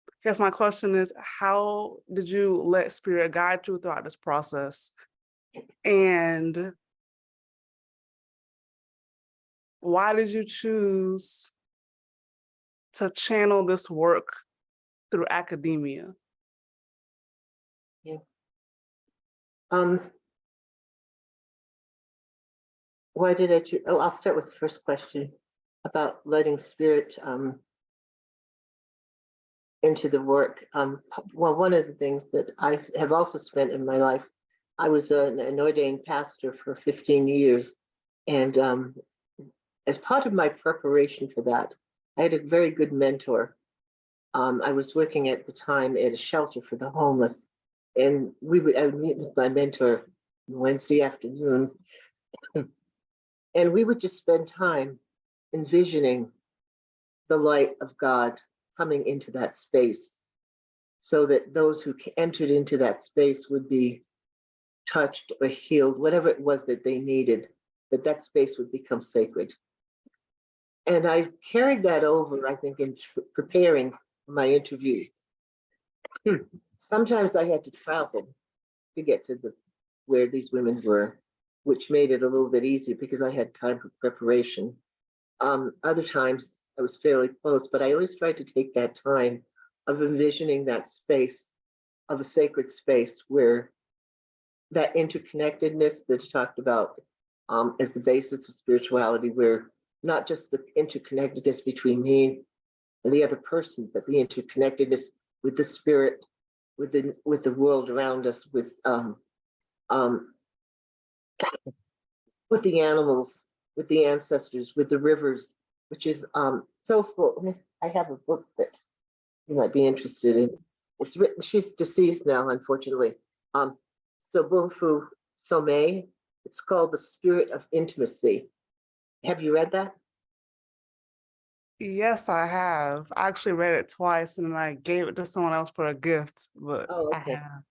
Speaker 5: I guess my question is, how did you let spirit guide you throughout this process? And why did you choose to channel this work through academia?
Speaker 4: Why did I choose? Oh, I'll start with the first question about letting spirit into the work. Well, one of the things that I have also spent in my life, I was an ordained pastor for 15 years. And as part of my preparation for that, I had a very good mentor. I was working at the time at a shelter for the homeless. And I would meet with my mentor Wednesday afternoon. And we would just spend time envisioning the light of God coming into that space, so that those who entered into that space would be touched or healed, whatever it was that they needed, that space would become sacred. And I carried that over, I think, in preparing my interview. Sometimes I had to travel to get to where these women were, which made it a little bit easier because I had time for preparation. Other times I was fairly close, but I always tried to take that time of envisioning that space, of a sacred space, where that interconnectedness that you talked about as the basis of spirituality, where not just the interconnectedness between me and the other person, but the interconnectedness with the spirit, with the world around us, with the animals, with the ancestors, with the rivers, which is so full. I have a book that you might be interested in. It's written, she's deceased now, unfortunately. Sobunfu Somé. It's called The Spirit of Intimacy. Have you read that?
Speaker 5: Yes, I have. I actually read it twice and I gave it to someone else for a gift, but
Speaker 4: Oh,
Speaker 5: I
Speaker 4: okay.
Speaker 5: have.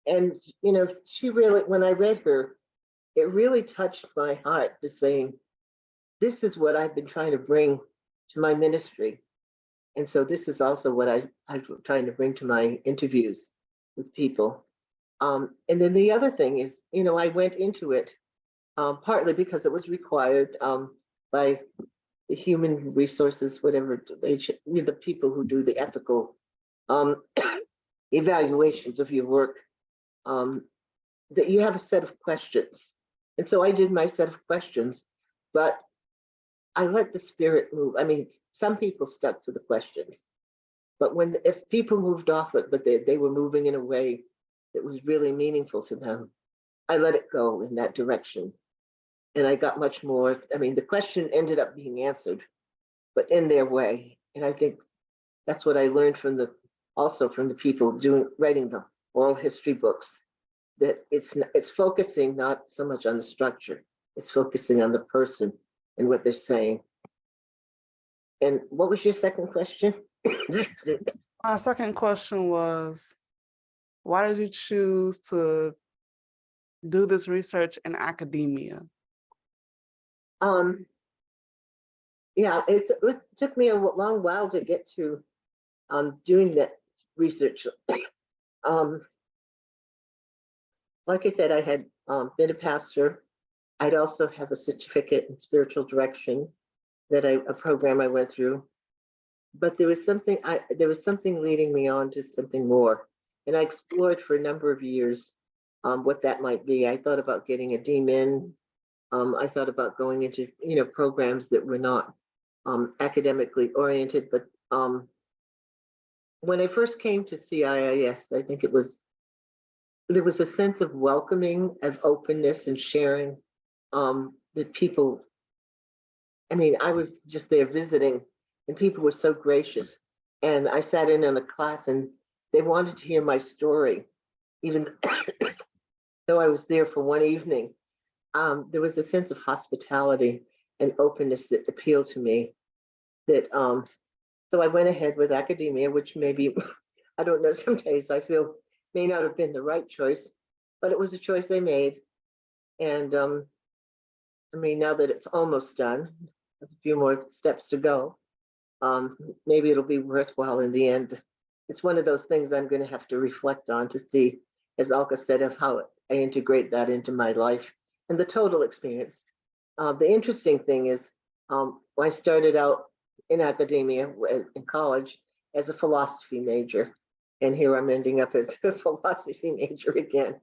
Speaker 4: And, she really, when I read her, it really touched my heart to saying, this is what I've been trying to bring to my ministry. And so this is also what I'm trying to bring to my interviews with people. And then the other thing is, I went into it partly because it was required by the human resources, whatever, the people who do the ethical evaluations of your work, that you have a set of questions. And so I did my set of questions, but I let the spirit move. I mean, some people stuck to the questions, but if people moved off it, but they were moving in a way that was really meaningful to them, I let it go in that direction. And I got much more. I mean, the question ended up being answered, but in their way. And I think that's what I learned also from the people writing the oral history books, that it's focusing not so much on the structure, it's focusing on the person and what they're saying. And what was your second question?
Speaker 5: My second question was, why did you choose to do this research in academia?
Speaker 4: Yeah, it took me a long while to get to doing that research. Like I said, I had been a pastor. I'd also have a certificate in spiritual direction a program I went through. But there was something leading me on to something more. And I explored for a number of years what that might be. I thought about getting a DMin. I thought about going into, programs that were not academically oriented, but when I first came to CIIS, I think there was a sense of welcoming, of openness and sharing that people, I was just there visiting and people were so gracious. And I sat in on a class and they wanted to hear my story, even though I was there for one evening. There was a sense of hospitality and openness that appealed to me. So I went ahead with academia, which maybe, I don't know, some days I feel may not have been the right choice, but it was a choice I made. And now that it's almost done, there's a few more steps to go. Maybe it'll be worthwhile in the end. It's one of those things I'm going to have to reflect on to see, as Alka said, of how I integrate that into my life and the total experience. The interesting thing is, I started out in academia, in college, as a philosophy major. And here I'm ending up as a philosophy major again.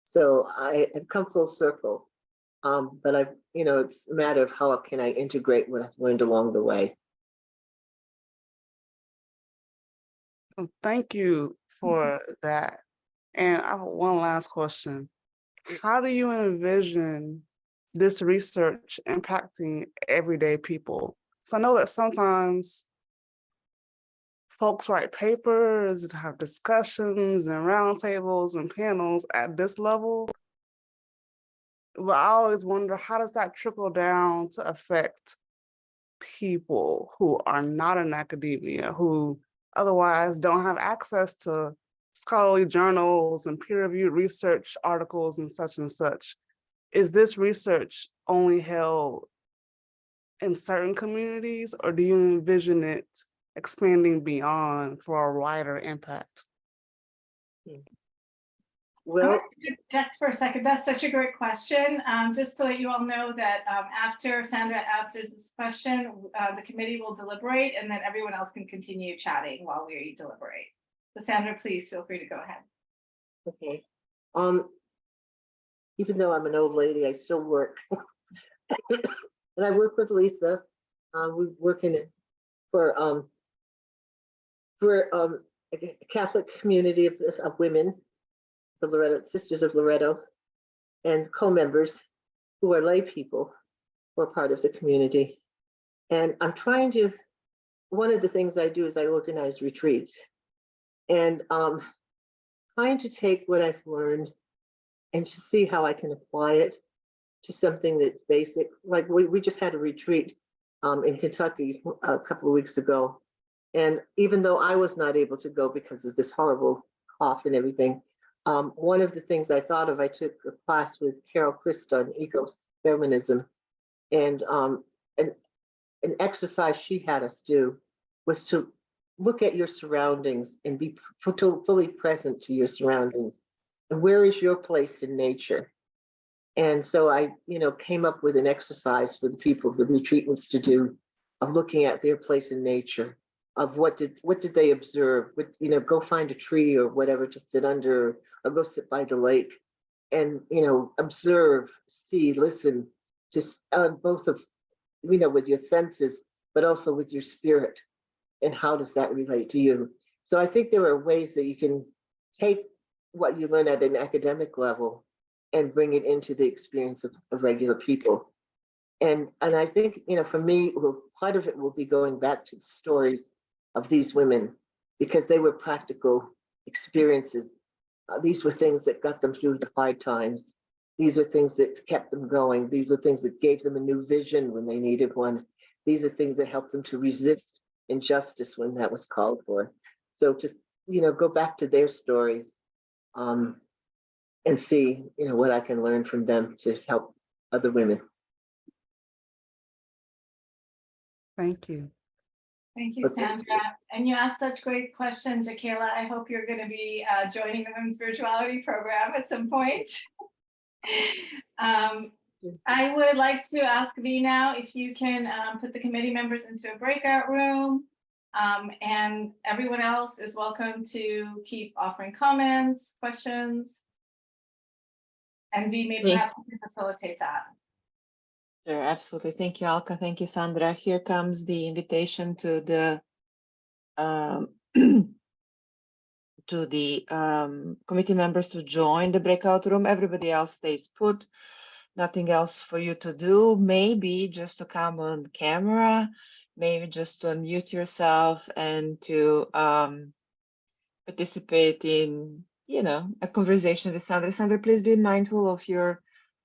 Speaker 4: So I have come full circle. But it's a matter of how can I integrate what I've learned along the way.
Speaker 5: Well, thank you for that. And I have one last question. How do you envision this research impacting everyday people? So I know that sometimes folks write papers and have discussions and roundtables and panels at this level. But I always wonder, how does that trickle down to affect people who are not in academia, who otherwise don't have access to scholarly journals and peer-reviewed research articles and such? Is this research only held in certain communities, or do you envision it expanding beyond for a wider impact?
Speaker 1: I
Speaker 4: Well,
Speaker 1: want to interject for a second. That's such a great question. Just to let you all know that after Sandra answers this question, the committee will deliberate and then everyone else can continue chatting while we deliberate. So Sandra, please feel free to go ahead.
Speaker 4: okay. Even though I'm an old lady, I still work. And I work with Lisa. We work for a Catholic community of women, the Loretto Sisters of Loretto, and co-members who are lay people who are part of the community. And I'm trying to, one of the things I do is I organize retreats. And trying to take what I've learned and to see how I can apply it to something that's basic. Like we just had a retreat in Kentucky a couple of weeks ago. And even though I was not able to go because of this horrible cough and everything, one of the things I thought of, I took a class with Carol Christa on ecofeminism, and an exercise she had us do was to look at your surroundings and be fully present to your surroundings. And where is your place in nature? And so I, came up with an exercise for the people, the retreatants to do, of looking at their place in nature, of what did they observe? Go find a tree or whatever to sit under, or go sit by the lake, and observe, see, listen, just both of with your senses, but also with your spirit, and how does that relate to you? So I think there are ways that you can take what you learn at an academic level and bring it into the experience of regular people. And I think, for me, part of it will be going back to the stories of these women, because they were practical experiences. These were things that got them through the hard times. These are things that kept them going. These are things that gave them a new vision when they needed one. These are things that helped them to resist injustice when that was called for. So just, go back to their stories, and see, what I can learn from them to help other women.
Speaker 5: Thank you.
Speaker 1: Thank you,
Speaker 4: Okay.
Speaker 1: Sandra. And you asked such great questions, Jakayla. I hope you're going to be joining the Women's Spirituality program at some point. I would like to ask V now if you can put the committee members into a breakout room, and everyone else is welcome to keep offering comments, questions. And we may
Speaker 4: Me.
Speaker 1: perhaps facilitate that.
Speaker 4: Sure, absolutely. Thank you, Alka. Thank you, Sandra. Here comes the invitation to the committee members to join the breakout room. Everybody else stays put. Nothing else for you to do. Maybe just to come on camera, maybe just to unmute yourself and to participate in, a conversation with Sandra. Sandra, please be mindful of your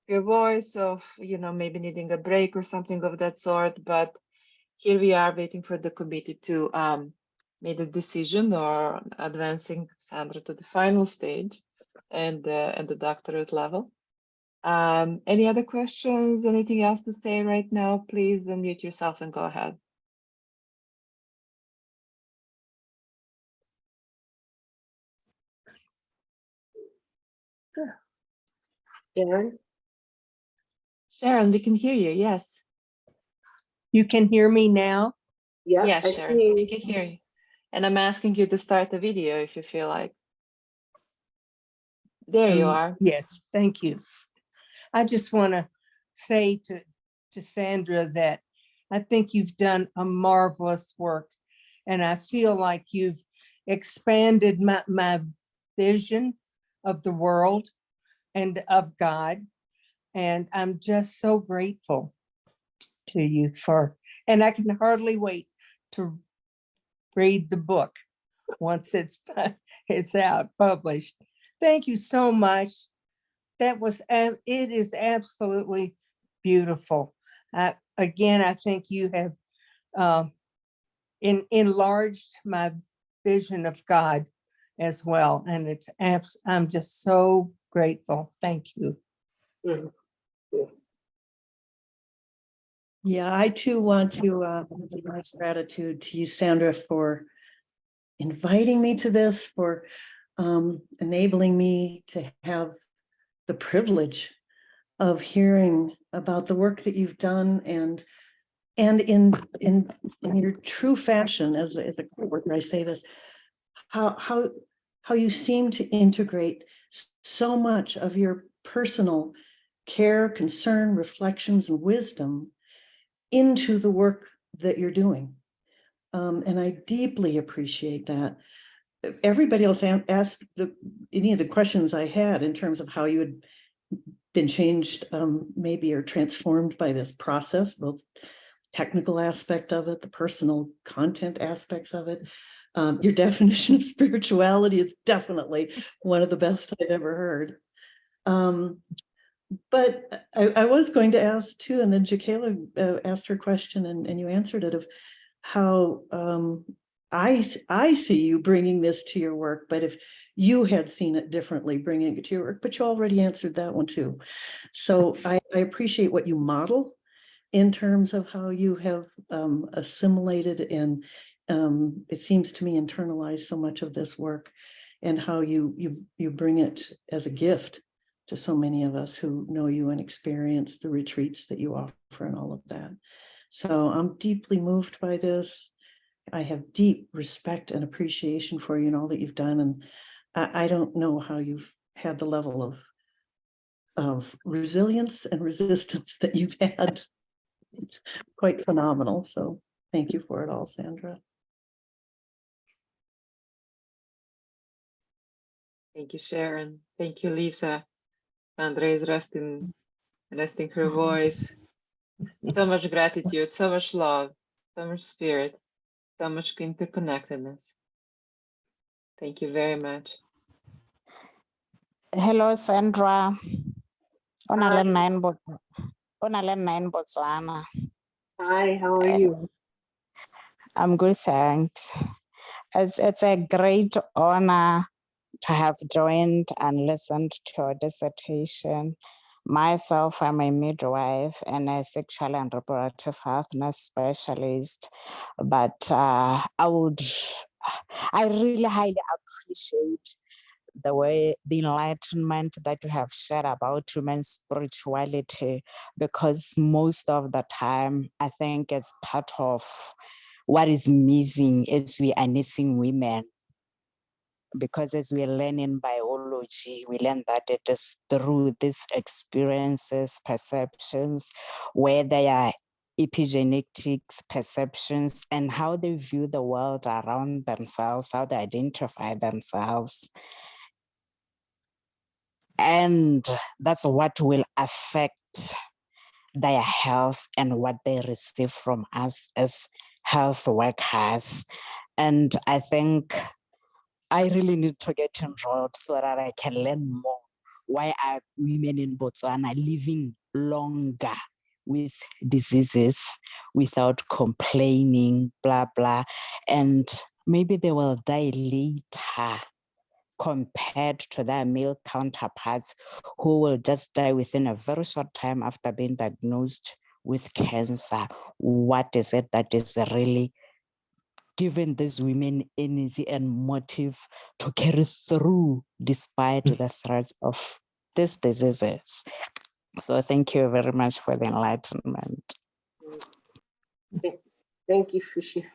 Speaker 4: voice, of, maybe needing a break or something of that sort. But here we are waiting for the committee to make a decision or advancing Sandra to the final stage and the doctorate level. Any other questions? Anything else to say right now? Please unmute yourself and go ahead.
Speaker 6: Sharon,
Speaker 4: Sharon, we can hear you. Yes.
Speaker 6: you can hear me now?
Speaker 4: Yes, I Sharon, we can hear you. And I'm asking you to start the video if you feel like. There you are.
Speaker 6: Yes, thank you. I just want to say to Sandra that I think you've done a marvelous work, and I feel like you've expanded my vision of the world and of God. And I'm just so grateful to you and I can hardly wait to read the book once it's out, published. Thank you so much. It is absolutely beautiful. Again, I think you have enlarged my vision of God as well. And I'm just so grateful. Thank you.
Speaker 7: Yeah, I too want to express gratitude to you, Sandra, for inviting me to this, for enabling me to have the privilege of hearing about the work that you've done, and in your true fashion as a co-worker, I say this, how you seem to integrate so much of your personal care, concern, reflections, and wisdom into the work that you're doing. And I deeply appreciate that. Everybody else asked any of the questions I had in terms of how you had been changed, maybe, or transformed by this process, both technical aspect of it, the personal content aspects of it. Your definition of spirituality is definitely one of the best I've ever heard. But I was going to ask too, and then Jakayla asked her question and you answered it, of how I see you bringing this to your work, but if you had seen it differently, bringing it to your work, but you already answered that one too. So I appreciate what you model in terms of how you have assimilated and it seems to me internalized so much of this work, and how you bring it as a gift to so many of us who know you and experience the retreats that you offer and all of that. So I'm deeply moved by this. I have deep respect and appreciation for you and all that you've done. And I don't know how you've had the level of resilience and resistance that you've had. It's quite phenomenal. So thank you for it all, Sandra.
Speaker 4: Thank you, Sharon. Thank you, Lisa. Sandra is resting her voice. So much gratitude, so much love, so much spirit, so much interconnectedness. Thank you very much.
Speaker 8: Hello, Sandra. Onalen nine Botswana.
Speaker 6: Hi, how are you?
Speaker 8: I'm good, thanks. It's a great honor to have joined and listened to your dissertation. Myself, I'm a midwife and a sexual and reproductive health nurse specialist, but I really highly appreciate the enlightenment that you have shared about women's spirituality, because most of the time I think it's part of what is missing as we are missing women, because as we're learning biology biology, we learn that it is through these experiences, perceptions, where they are epigenetics, perceptions, and how they view the world around themselves, how they identify themselves. And that's what will affect their health and what they receive from us as health workers. And I think I really need to get enrolled so that I can learn more. Why are women in Botswana living longer with diseases without complaining, blah, blah, and maybe they will die later compared to their male counterparts who will just die within a very short time after being diagnosed with cancer. What is it that is really giving these women energy and motive to carry through despite the threats of these diseases? So thank you very much for the enlightenment.
Speaker 4: Thank you for sharing.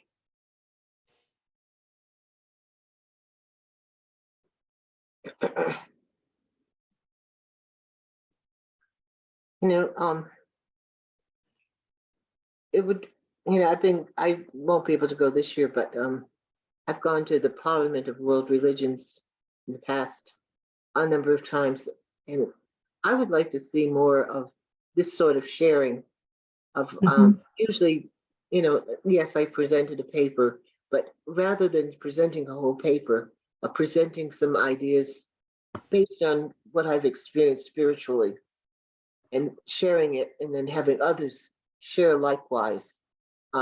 Speaker 4: It would, I won't be able to go this year, but I've gone to the Parliament of World Religions in the past a number of times, and I would like to see more of this sort of sharing of usually, yes, I presented a paper, but rather than presenting a whole paper, presenting some ideas based on what I've experienced spiritually and sharing it, and then having others share likewise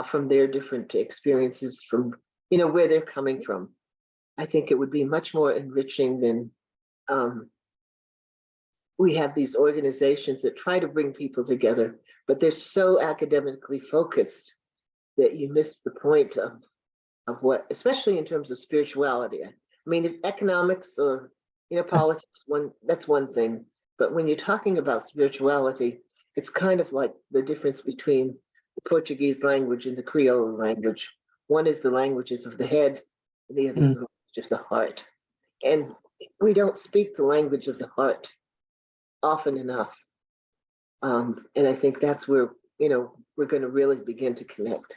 Speaker 4: from their different experiences, from where they're coming from. I think it would be much more enriching than we have these organizations that try to bring people together, but they're so academically focused that you miss the point of what, especially in terms of spirituality. I mean, if economics or politics, that's one thing, but when you're talking about spirituality, it's kind of like the difference between the Portuguese language and the Creole language. One is the languages of the head, and the other is the language of the heart. And we don't speak the language of the heart often enough. And I think that's where, we're going to really begin to connect.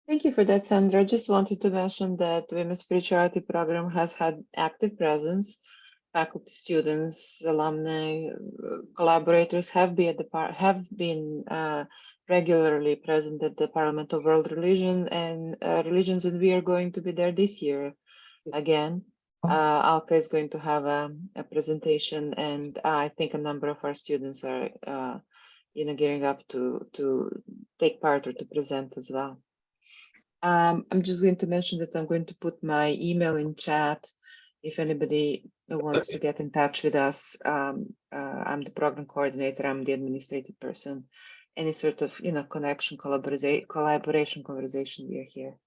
Speaker 9: Thank you for that, Sandra. I just wanted to mention that the Women's Spirituality Program has had active presence. Faculty, students, alumni, collaborators have been regularly present at the Parliament of World Religions, and we are going to be there this year again. Alka is going to have a presentation, and I think a number of our students are gearing up to take part or to present as well. I'm just going to mention that I'm going to put my email in chat if anybody wants to get in touch with us. I'm the program coordinator, I'm the administrative person. Any sort of connection, collaboration, conversation, we are here.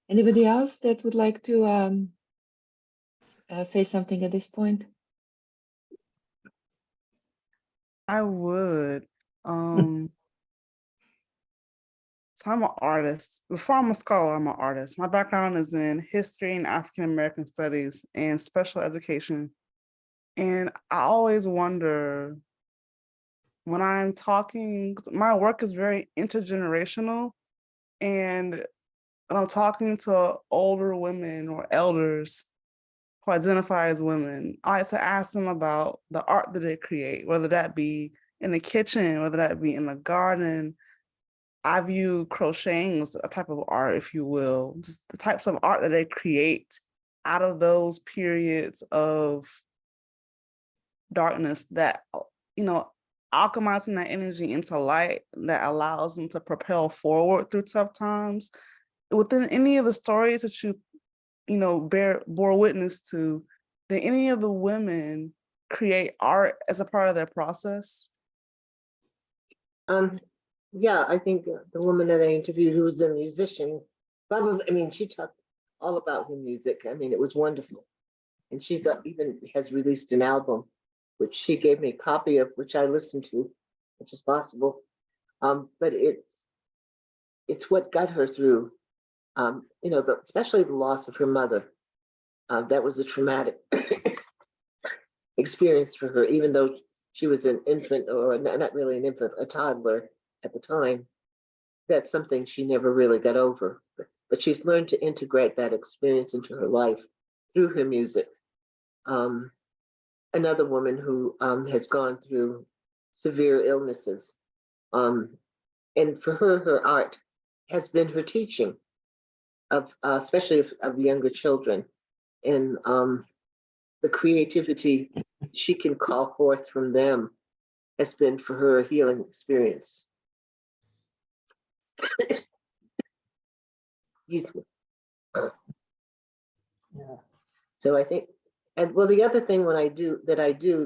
Speaker 9: Anybody else that would like to say something at this point?
Speaker 5: I would. So I'm an artist. Before I'm a scholar, I'm an artist. My background is in history and African American studies and special education. And I always wonder when I'm talking, 'cause my work is very intergenerational. And when I'm talking to older women or elders who identify as women, I like to ask them about the art that they create, whether that be in the kitchen, whether that be in the garden. I view crocheting as a type of art, if you will, just the types of art that they create out of those periods of darkness that, alchemizing that energy into light that allows them to propel forward through tough times. Within any of the stories that you bore witness to, did any of the women create art as a part of their process?
Speaker 4: Yeah, I think the woman that I interviewed, who was a musician, she talked all about her music. It was wonderful. And she's even has released an album, which she gave me a copy of, which I listened to, which is possible. But it's what got her through especially the loss of her mother. That was a traumatic experience for her, even though she was an infant, or not really an infant, a toddler at the time. That's something she never really got over. But she's learned to integrate that experience into her life through her music. Another woman who has gone through severe illnesses. And for her, her art has been her teaching of, especially of younger children, and the creativity she can call forth from them has been for her a healing experience. Excuse me.
Speaker 6: Yeah.
Speaker 4: So I think, and well, the other thing when I do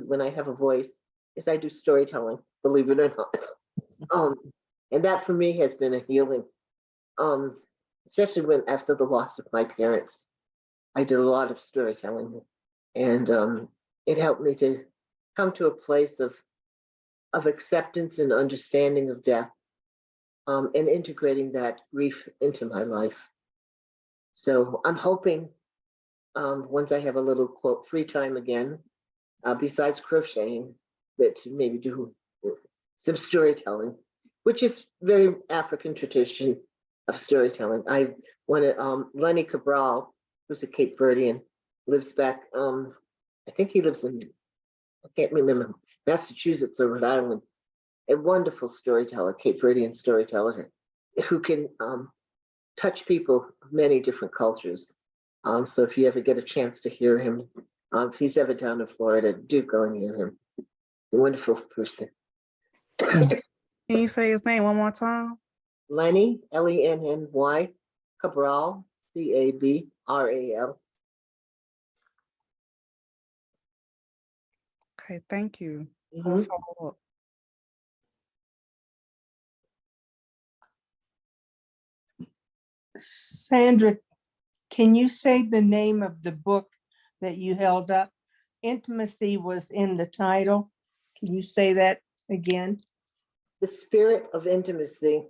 Speaker 4: when I have a voice is I do storytelling, believe it or not. And that for me has been a healing. Especially when after the loss of my parents, I did a lot of storytelling, and it helped me to come to a place of acceptance and understanding of death, and integrating that grief into my life. So I'm hoping once I have a little quote free time again, besides crocheting, that to maybe do some storytelling, which is very African tradition of storytelling. I wanted Lenny Cabral, who's a Cape Verdean, lives back, I think he lives in, I can't remember, Massachusetts or Rhode Island, a wonderful storyteller, Cape Verdean storyteller, who can touch people of many different cultures. So if you ever get a chance to hear him, if he's ever down in Florida, do go and hear him. A wonderful person.
Speaker 5: Can you say his name one more time?
Speaker 4: Lenny, Lenny, Cabral, Cabral.
Speaker 5: Okay, thank you.
Speaker 4: Mhm.
Speaker 5: I'll follow up.
Speaker 6: Sandra, can you say the name of the book that you held up? Intimacy was in the title. Can you say that again?
Speaker 4: The Spirit of Intimacy,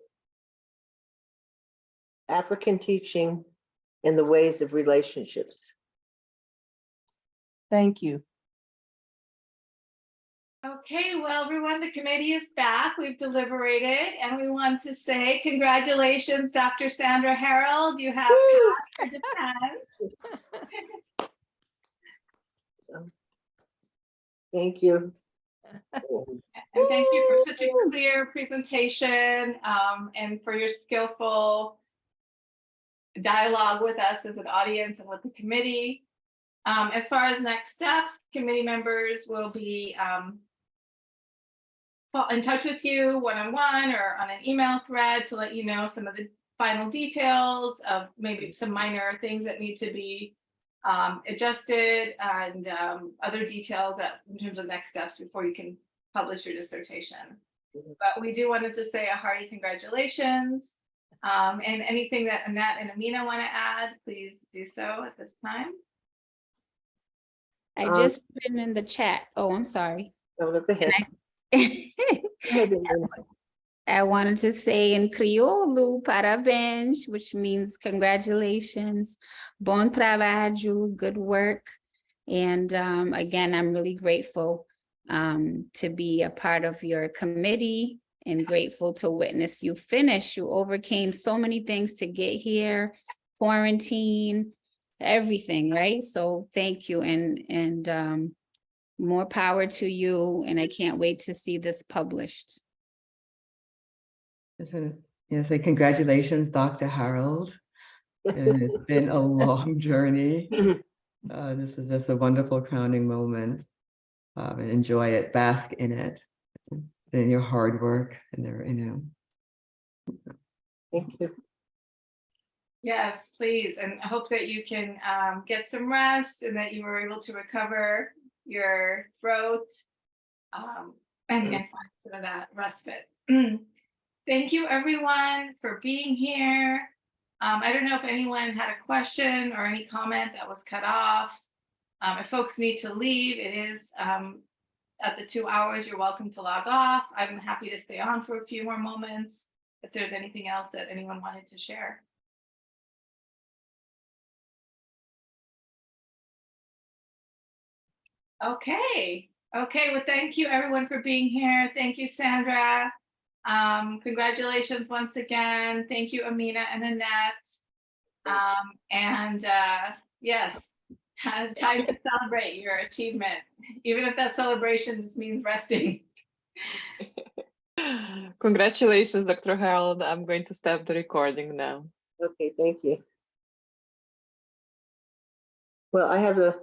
Speaker 4: African Teaching and the Ways of Relationships.
Speaker 6: Thank you.
Speaker 1: Okay, well, everyone, the committee is back. We've deliberated, and we want to say congratulations, Dr. Sandra Hareld. You have passed your defense.
Speaker 4: Thank you.
Speaker 1: And thank you for such a clear presentation, and for your skillful dialogue with us as an audience and with the committee. As far as next steps, committee members will be in touch with you one-on-one or on an email thread to let you know some of the final details of maybe some minor things that need to be adjusted, and other details that in terms of next steps before you can publish your dissertation. But we do want to just say a hearty congratulations, and anything that Annette and Amina want to add, please do so at this time.
Speaker 3: I just put it in the chat. Oh, I'm sorry.
Speaker 4: Go ahead.
Speaker 3: I wanted to say in Crioulo, parabéns, which means congratulations, bom trabalho, good work. And again, I'm really grateful to be a part of your committee, and grateful to witness you finish. You overcame so many things to get here, quarantine, everything, right? So thank you, and more power to you, and I can't wait to see this published.
Speaker 2: Just want to say congratulations, Dr. Hareld. It's been a long journey. This is just a wonderful crowning moment, and enjoy it, bask in it, in your hard work, and there,
Speaker 4: Thank you.
Speaker 1: Yes, please, and I hope that you can get some rest and that you were able to recover your throat, and find some of that respite. Thank you, everyone, for being here. I don't know if anyone had a question or any comment that was cut off. If folks need to leave, it is at the 2 hours. You're welcome to log off. I'm happy to stay on for a few more moments if there's anything else that anyone wanted to share. Okay. Okay. Well, thank you everyone for being here. Thank you, Sandra. Congratulations once again. Thank you, Amina and Annette. Yes, time to celebrate your achievement, even if that celebration just means resting.
Speaker 9: Congratulations, Dr. Hareld. I'm going to stop the recording now.
Speaker 4: Okay, thank you. Well, I have a